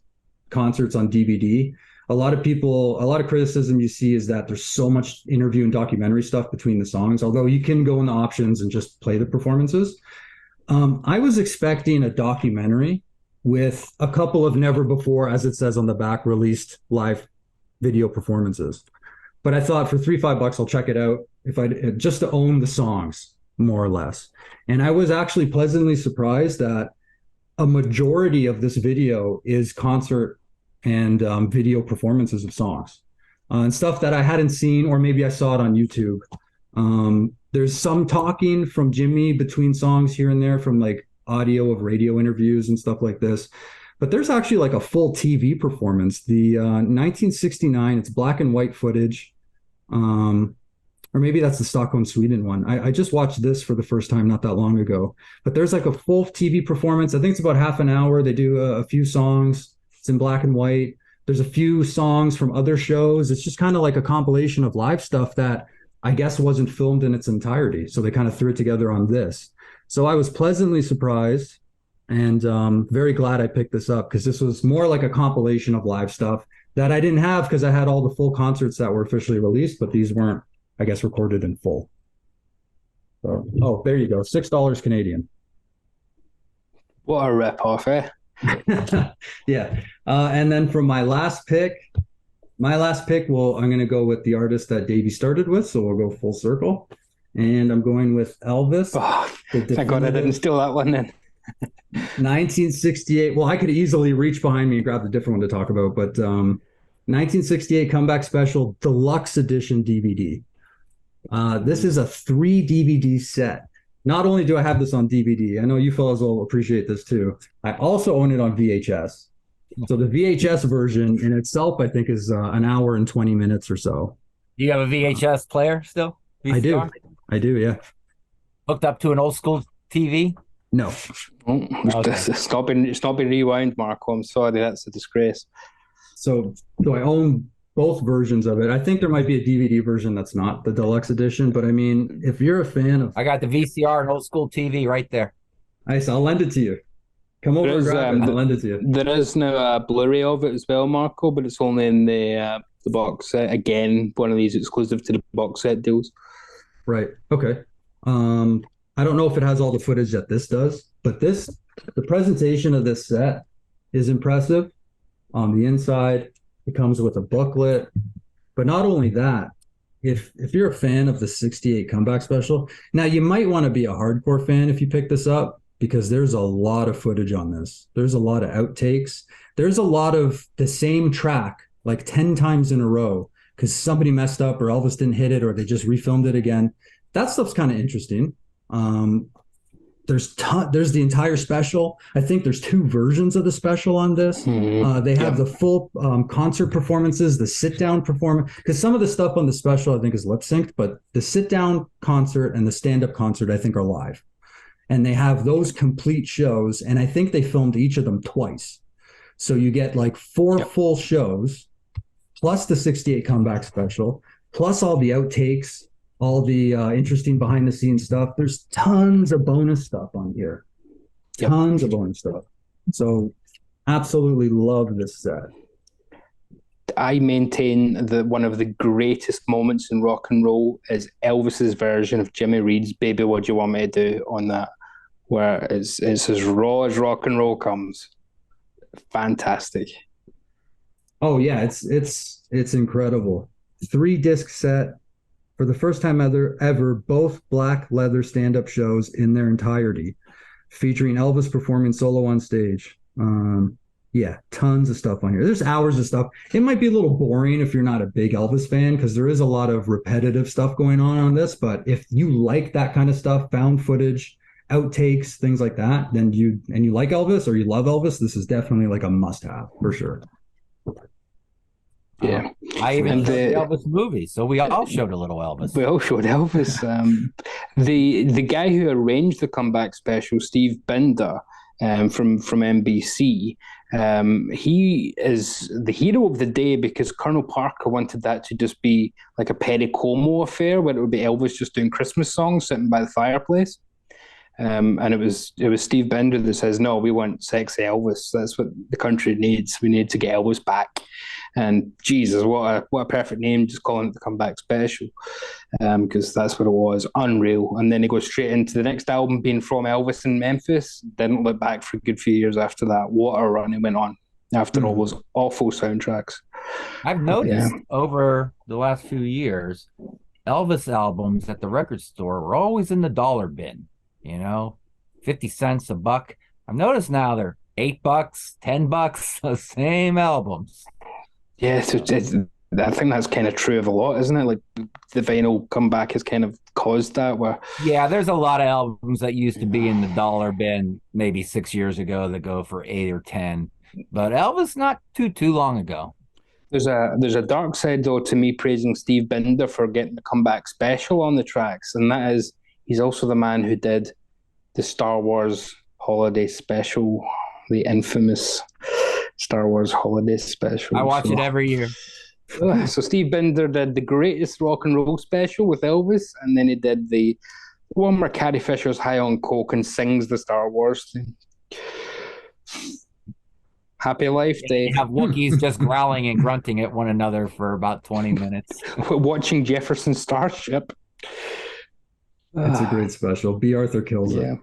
concerts on DVD, a lot of criticism you see is that there's so much interview and documentary stuff between the songs, although you can go in the options and just play the performances. I was expecting a documentary with a couple of never before, as it says on the back, released live video performances. But I thought for $3-5, I'll check it out just to own the songs, more or less. And I was actually pleasantly surprised that a majority of this video is concert and video performances of songs and stuff that I hadn't seen, or maybe I saw it on YouTube. There's some talking from Jimmy between songs here and there from like audio of radio interviews and stuff like this. But there's actually like a full TV performance. The 1969, it's black and white footage. Or maybe that's the Stockholm, Sweden one. I just watched this for the first time not that long ago. But there's like a full TV performance. I think it's about half an hour. They do a few songs. It's in black and white. There's a few songs from other shows. It's just kind of like a compilation of live stuff that I guess wasn't filmed in its entirety. So they kind of threw it together on this. So I was pleasantly surprised and very glad I picked this up, because this was more like a compilation of live stuff that I didn't have because I had all the full concerts that were officially released, but these weren't, I guess, recorded in full. So, there you go. $6 Canadian. What a rip-off, eh? Yeah. And then for my last pick, well, I'm going to go with the artist that Davy started with, so we'll go full circle. And I'm going with Elvis. Oh, thank God I didn't steal that one then. 1968. Well, I could easily reach behind me and grab the different one to talk about, but 1968 Comeback Special Deluxe Edition DVD. This is a 3 DVD set. Not only do I have this on DVD, I know you fellas will appreciate this too. I also own it on VHS. So the VHS version in itself, I think, is an hour and 20 minutes or so. Do you have a VHS player still? VCR? I do, yeah. Hooked up to an old school TV? No. Oh, Okay. it's not been rewound, Marco. I'm sorry, that's a disgrace. So I own both versions of it. I think there might be a DVD version that's not the deluxe edition, but I mean, if you're a fan of... I got the VCR and old school TV right there. Nice, I'll lend it to you. Come over and grab it. I'll lend it to you. There is now a Blu-ray of it as well, Marco, but it's only in the box set. Again, one of these exclusive to the box set deals. Right. Okay. I don't know if it has all the footage that this does, but the presentation of this set is impressive. On the inside, it comes with a booklet, but not only that, if you're a fan of the 68 Comeback Special, now you might want to be a hardcore fan if you pick this up, because there's a lot of footage on this. There's a lot of outtakes. There's a lot of the same track like 10 times in a row because somebody messed up or Elvis didn't hit it or they just refilmed it again. That stuff's kind of interesting. There's the entire special. I think there's 2 versions of the special on this. They have the full concert performances, the sit-down performance, because some of the stuff on the special I think is lip-synced, but the sit-down concert and the stand-up concert I think are live. And they have those complete shows, and I think they filmed each of them twice. So you get like 4 full shows, plus the 68 Comeback Special, plus all the outtakes, all the interesting behind-the-scenes stuff. There's tons of bonus stuff on here. Tons of bonus stuff. So absolutely love this set. I maintain that one of the greatest moments in rock and roll is Elvis's version of Jimmy Reed's "Baby What You Want Me to Do" on that, where it's as raw as rock and roll comes. Fantastic. Oh yeah, it's incredible. 3-disc set for the first time ever, both black leather stand-up shows in their entirety, featuring Elvis performing solo on stage. Yeah, tons of stuff on here. There's hours of stuff. It might be a little boring if you're not a big Elvis fan, because there is a lot of repetitive stuff going on this. But if you like that kind of stuff, found footage, outtakes, things like that, then you like Elvis or you love Elvis, this is definitely like a must-have for sure. Yeah, I even showed the Elvis movie, so we all showed a little Elvis. We all showed Elvis. The guy who arranged the Comeback Special, Steve Binder, from NBC, he is the hero of the day because Colonel Parker wanted that to just be like a Perry Como affair, where it would be Elvis just doing Christmas songs sitting by the fireplace. And it was Steve Binder that says, no, we want sexy Elvis. That's what the country needs. We need to get Elvis back. And Jesus, what a perfect name, just calling it the Comeback Special, because that's what it was. Unreal. And then he goes straight into the next album being From Elvis in Memphis. Didn't look back for a good few years after that. What a run he went on after all those awful soundtracks. I've noticed over the last few years, Elvis albums at the record store were always in the dollar bin, 50 cents, a buck. I've noticed now they're $8, $10, the same albums. Yeah, so I think that's kind of true of a lot, isn't it? Like the vinyl comeback has kind of caused that. Yeah, there's a lot of albums that used to be in the dollar bin maybe 6 years ago that go for 8 or 10, but Elvis not too long ago. There's a dark side though to me praising Steve Binder for getting the Comeback Special on the tracks, and that is he's also the man who did the Star Wars Holiday Special, the infamous Star Wars Holiday Special. I watch it every year. So Steve Binder did the greatest rock and roll special with Elvis, and then he did the one where Carrie Fisher's high on coke and sings the Star Wars thing. Happy life, Dave. You have Wookiees just growling and grunting at one another for about 20 minutes. Watching Jefferson Starship. It's a great special. B. Arthur kills it.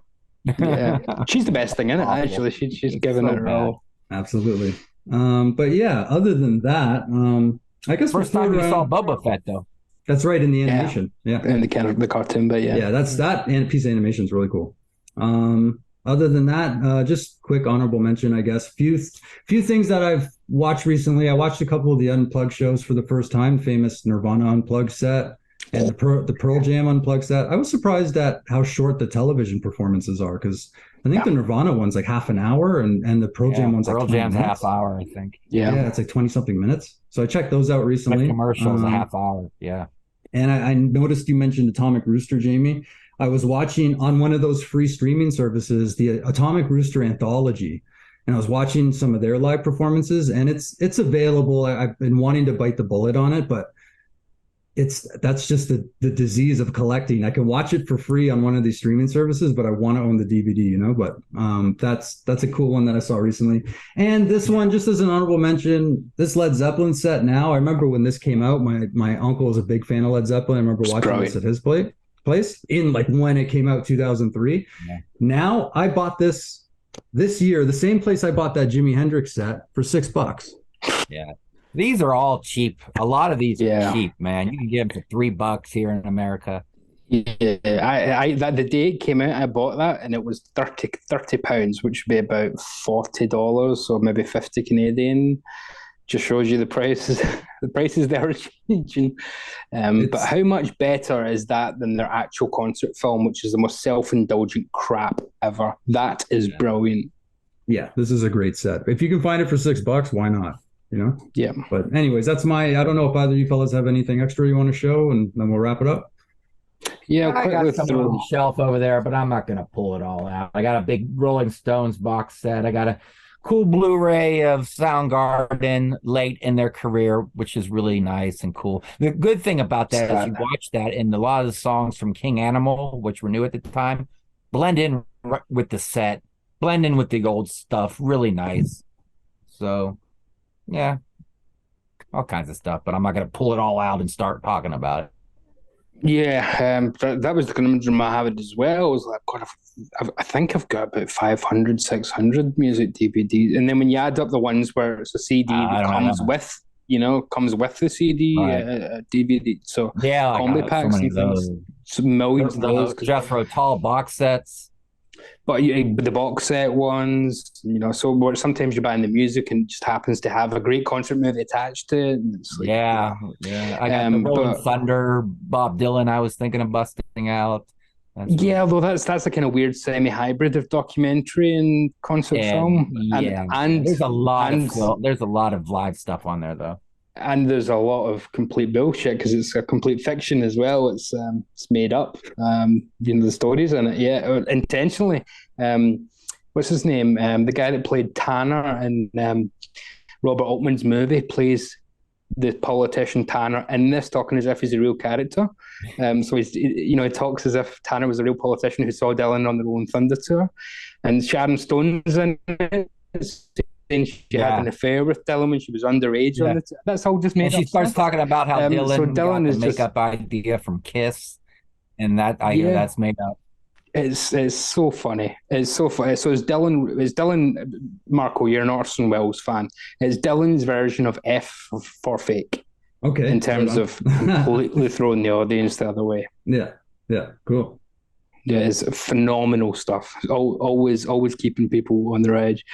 Yeah. She's the best thing in it, actually. She's given it her all. Absolutely. But yeah, other than that, I guess first time we saw Boba Fett though. That's right, in the animation. Yeah. And the cartoon, but yeah. Yeah, that piece of animation is really cool. Other than that, just quick honorable mention, I guess. Few things that I've watched recently. I watched a couple of the Unplugged shows for the first time, famous Nirvana Unplugged set and the Pearl Jam Unplugged set. I was surprised at how short the television performances are, because I think the Nirvana one's like half an hour and the Pearl Jam one's like 20 Jam's minutes. half hour, I think. Yeah, it's like 20 something minutes. So I checked those out recently. The commercial's a half hour. Yeah. And I noticed you mentioned Atomic Rooster, Jamie. I was watching on one of those free streaming services, the Atomic Rooster Anthology, and I was watching some of their live performances, and it's available. I've been wanting to bite the bullet on it, but that's just the disease of collecting. I can watch it for free on one of these streaming services, but I want to own the DVD, But that's a cool one that I saw recently. And this one, just as an honorable mention, this Led Zeppelin set. Now, I remember when this came out, my uncle was a big fan of Led Zeppelin. I remember watching this at his place in like when it came out, 2003. Yeah. Now I bought this year, the same place I bought that Jimi Hendrix set for $6. Yeah. These are all cheap. A lot of these are cheap, man. You can get them for $3 here in America. Yeah, I the day it came out, I bought that, and it was 30 pounds, which would be about $40, or maybe 50 Canadian. Just shows you the prices. The prices they are changing. But how much better is that than their actual concert film, which is the most self-indulgent crap ever? That is brilliant. Yeah, this is a great set. If you can find it for $6, why not? Yeah. But anyways, I don't know if either of you fellas have anything extra you want to show, and then we'll wrap it up. Yeah, I got some on the shelf over there, but I'm not going to pull it all out. I got a big Rolling Stones box set. I got a cool Blu-ray of Soundgarden late in their career, which is really nice and cool. The good thing about that is you watch that, and a lot of the songs from King Animal, which were new at the time, blend in with the set, blend in with the old stuff. Really nice. So, yeah, all kinds of stuff, but I'm not going to pull it all out and start talking about it. Yeah, that was the conundrum I had as well. I was like, God, I think I've got about 500, 600 music DVDs. And then when you add up the ones where it's a CD that comes with the CD, DVD. So yeah, combi packs and things. So millions of those. Jethro Tull box sets. But the box set ones, so sometimes you're buying the music and it just happens to have a great concert movie attached to it. And it's like, yeah. I got the Rolling Thunder, Bob Dylan I was thinking of busting out. Although that's a kind of weird semi-hybrid of documentary and concert film. And there's a lot of live stuff on there, though. And there's a lot of complete bullshit because it's a complete fiction as well. It's made up, the stories in it. Yeah, intentionally. What's his name? The guy that played Tanner in Robert Altman's movie plays the politician Tanner in this, talking as if he's a real character. So he talks as if Tanner was a real politician who saw Dylan on the Rolling Thunder tour, and Sharon Stone's in it. She had an affair with Dylan when she was underage. Yeah. That's all just made up. She starts talking about how Dylan got the makeup idea from Kiss, and that that's made up. It's so funny. It's so funny. So it's Dylan. Marco, you're an Orson Welles fan. It's Dylan's version of F for Fake. Okay. In terms of completely throwing the audience the other way. Yeah. Cool. Yeah, it's phenomenal stuff. Always keeping people on their edge.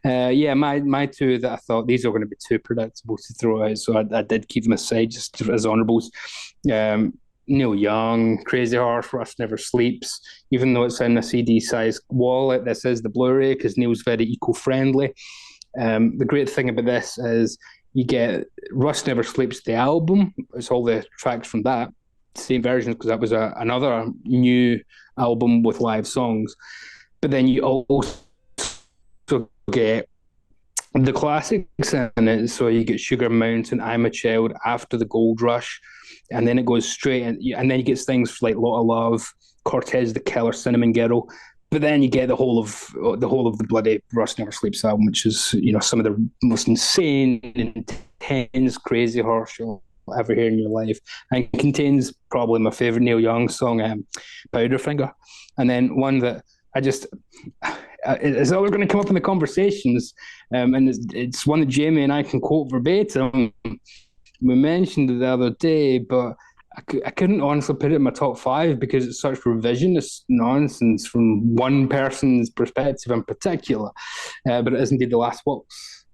My two that I thought these are going to be too predictable to throw out, so I did keep them aside just as honorables. Neil Young, Crazy Horse, Rust Never Sleeps. Even though it's in a CD-sized wallet, this is the Blu-ray because Neil's very eco-friendly. The great thing about this is you get Rust Never Sleeps, the album. It's all the tracks from that. Same versions because that was another new album with live songs, but then you also get the classics in it. So you get Sugar Mountain, I'm a Child, After the Gold Rush, and then it goes straight and then you get things like Lot of Love, Cortez the Killer, Cinnamon Girl. But then you get the whole of the bloody Rust Never Sleeps album, which is some of the most insane, intense, Crazy Horse you'll ever hear in your life, and contains probably my favorite Neil Young song, Powderfinger. And then one that I just it's always going to come up in the conversations, and it's one that Jamie and I can quote verbatim. We mentioned it the other day, but I couldn't honestly put it in my top 5 because it's such revisionist nonsense from one person's perspective in particular. But it is indeed The Last Waltz.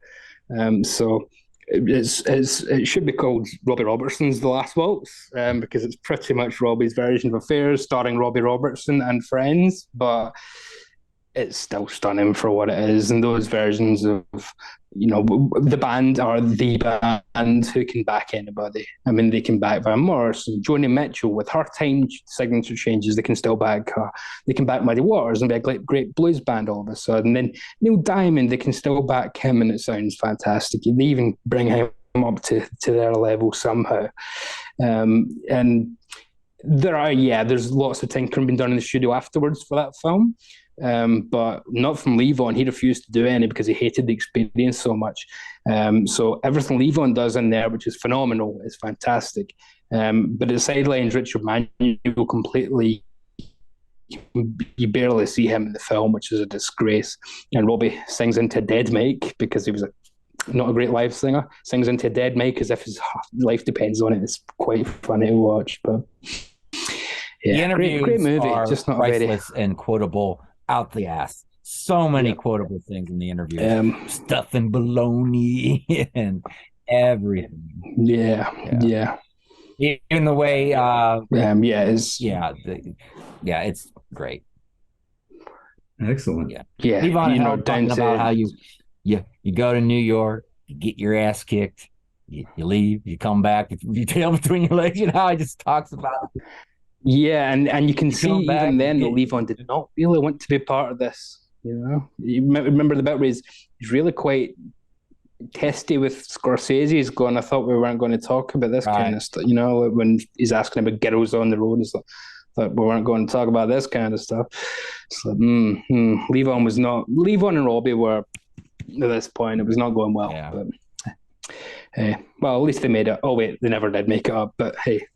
So it should be called Robbie Robertson's The Last Waltz, because it's pretty much Robbie's version of Affairs, starring Robbie Robertson and friends, but it's still stunning for what it is. And those versions of, the band are the band who can back anybody. I mean, they can back Van Morrison, Joni Mitchell with her time signature changes. They can still back her. They can back Muddy Waters and be a great blues band all of a sudden. Then Neil Diamond, they can still back him, and it sounds fantastic. They even bring him up to their level somehow. And there's lots of tinkering being done in the studio afterwards for that film. But not from Lee Vaughan. He refused to do any because he hated the experience so much. So everything Lee Vaughan does in there, which is phenomenal, is fantastic. But the sidelines, Richard Manuel completely, you barely see him in the film, which is a disgrace. And Robbie sings into a dead mic because he was not a great live singer. Sings into a dead mic as if his life depends on it. It's quite funny to watch. But yeah, great movie. Just not priceless and quotable. Out the ass. So many quotable things in the interview. Stuff and baloney and everything. Yeah. Even the way it's great. Excellent. Yeah. Yvonne talking about how you go to New York, you get your ass kicked, you leave, you come back, you tail between your legs, he just talks about it. Yeah, and you can see even then that Lee Vaughan did not really want to be part of this. You remember the bit where he's really quite testy with Scorsese. He's going, I thought we weren't going to talk about this kind of stuff. When he's asking about girls on the road, he's like, thought we weren't going to talk about this kind of stuff. It's like, Lee Vaughan was not. Lee Vaughan and Robbie were, at this point, it was not going well. Yeah. But well, at least they made it. Oh wait, they never did make it up. But hey,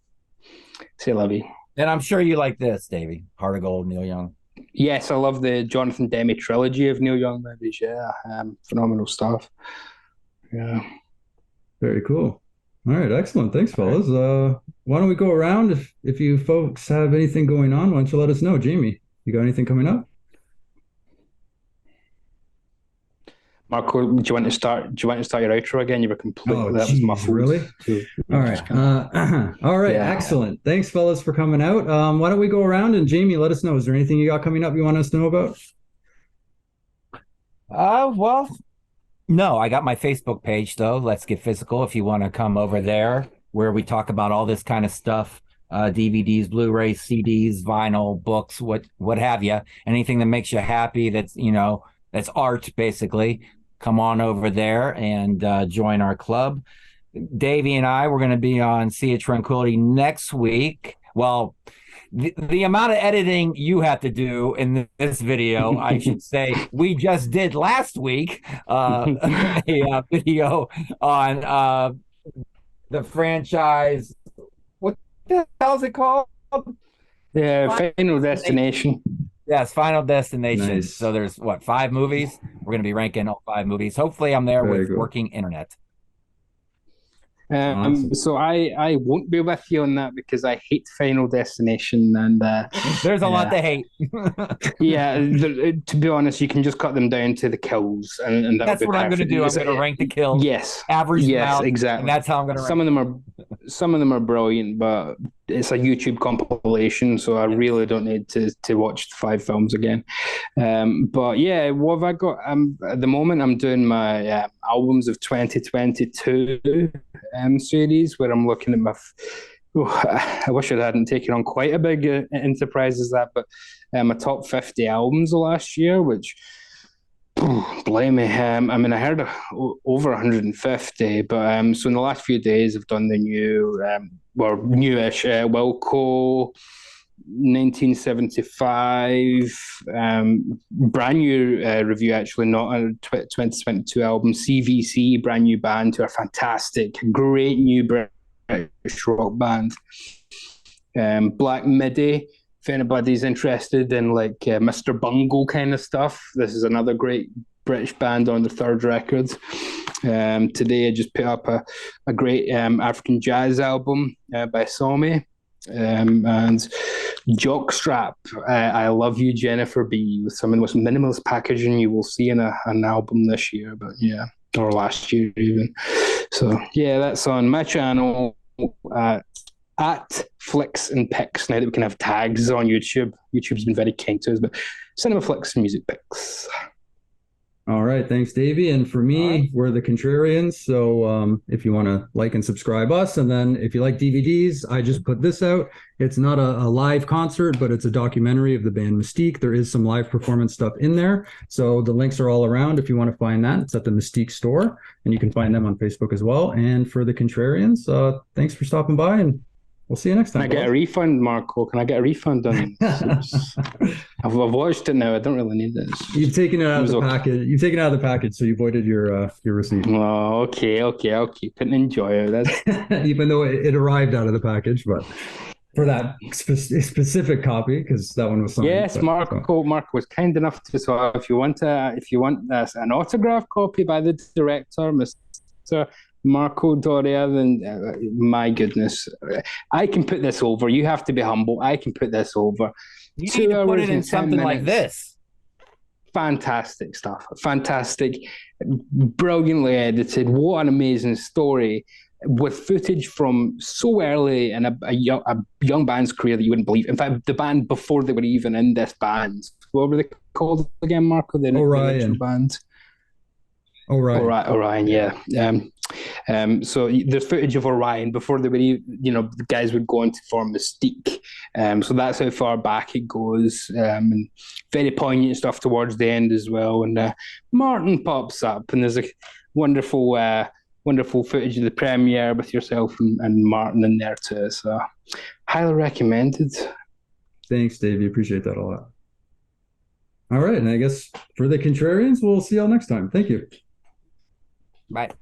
c'est la vie. And I'm sure you like this, Davy. Heart of Gold, Neil Young. Yes, I love the Jonathan Demme trilogy of Neil Young movies. Yeah, phenomenal stuff. Yeah. Very cool. All right, excellent. Thanks, fellas. Why don't we go around? If you folks have anything going on, why don't you let us know? Jamie, you got anything coming up? Marco, do you want to start your outro again? You were completely that was muffled. Really? All right. All right. Yeah. Excellent. Thanks, fellas, for coming out. Why don't we go around and Jamie, let us know. Is there anything you got coming up you want us to know about? Well, no, I got my Facebook page though. Let's Get Physical. If you want to come over there, where we talk about all this kind of stuff, DVDs, Blu-rays, CDs, vinyl, books, what have you. Anything that makes you happy. That's that's art basically. Come on over there and join our club. Davey and I, we're going to be on Sea of Tranquility next week. Well, the amount of editing you have to do in this video, I should say, we just did last week, a video on the franchise. What the hell is it called? Final Destination. Yes, Final Destination. Nice. So there's 5 movies? We're going to be ranking all 5 movies. Hopefully I'm there with working internet. Awesome. So I won't be with you on that because I hate Final Destination, and there's a lot to hate. To be honest, you can just cut them down to the kills, and that's what I'm going to do. I'm going to rank the kills. Yes, average. Yes, exactly. And that's how I'm going to. Some of them are brilliant, but it's a YouTube compilation, so I really don't need to watch the 5 films again. But yeah, what have I got? At the moment, I'm doing my albums of 2022 series, where I'm looking at my. I wish I hadn't taken on quite a big enterprise as that, but my top 50 albums of last year, which. Blame me. I mean, I heard over 150, but so in the last few days, I've done the new, newish Wilco 1975, brand new review, actually, not a 2022 album. CVC, brand new band, who are fantastic, great new British rock band. Black Midi. If anybody's interested in Mr. Bungle kind of stuff, this is another great British band on the 3rd record. Today I just put up a great African jazz album by Somi. And Jockstrap, I Love You, Jennifer B, with some of the most minimalist packaging you will see in an album this year. But yeah, or last year even. So yeah, that's on my channel at Flicks and Picks. Now that we can have tags on YouTube, YouTube's been very kind to us, but Cinema Flicks and Music Picks. All right, thanks, Davey. And for me, we're the Contrarians. So if you want to like and subscribe us, and then if you like DVDs, I just put this out. It's not a live concert, but it's a documentary of the band Mystique. There is some live performance stuff in there. So the links are all around if you want to find that. It's at the Mystique store, and you can find them on Facebook as well. And for the Contrarians, thanks for stopping by, and we'll see you next time. Can I get a refund, Marco? Can I get a refund on this? I've watched it now. I don't really need this. You've taken it out of the package. You've taken it out of the package, so you voided your receipt. Oh, okay. I'll keep it and enjoy it. Even though it arrived out of the package, but for that specific copy, because that one was signed. Yes, Marco was kind enough to. So if you want an autograph copy by the director, Mr. Marco Doria, then my goodness, I can put this over. You have to be humble. I can put this over. You need to put it in something like this. Fantastic stuff. Fantastic. Brilliantly edited. What an amazing story. With footage from so early in a young band's career that you wouldn't believe. In fact, the band before they were even in this band. What were they called again, Marco? The original band. Orion, yeah. So there's footage of Orion before they were, the guys would go on to form Mystique. So that's how far back it goes. And very poignant stuff towards the end as well. And Martin pops up, and there's a wonderful footage of the premiere with yourself and Martin in there too. So highly recommended. Thanks, Davey. Appreciate that a lot. All right, and I guess for the Contrarians, we'll see y'all next time. Thank you. Bye.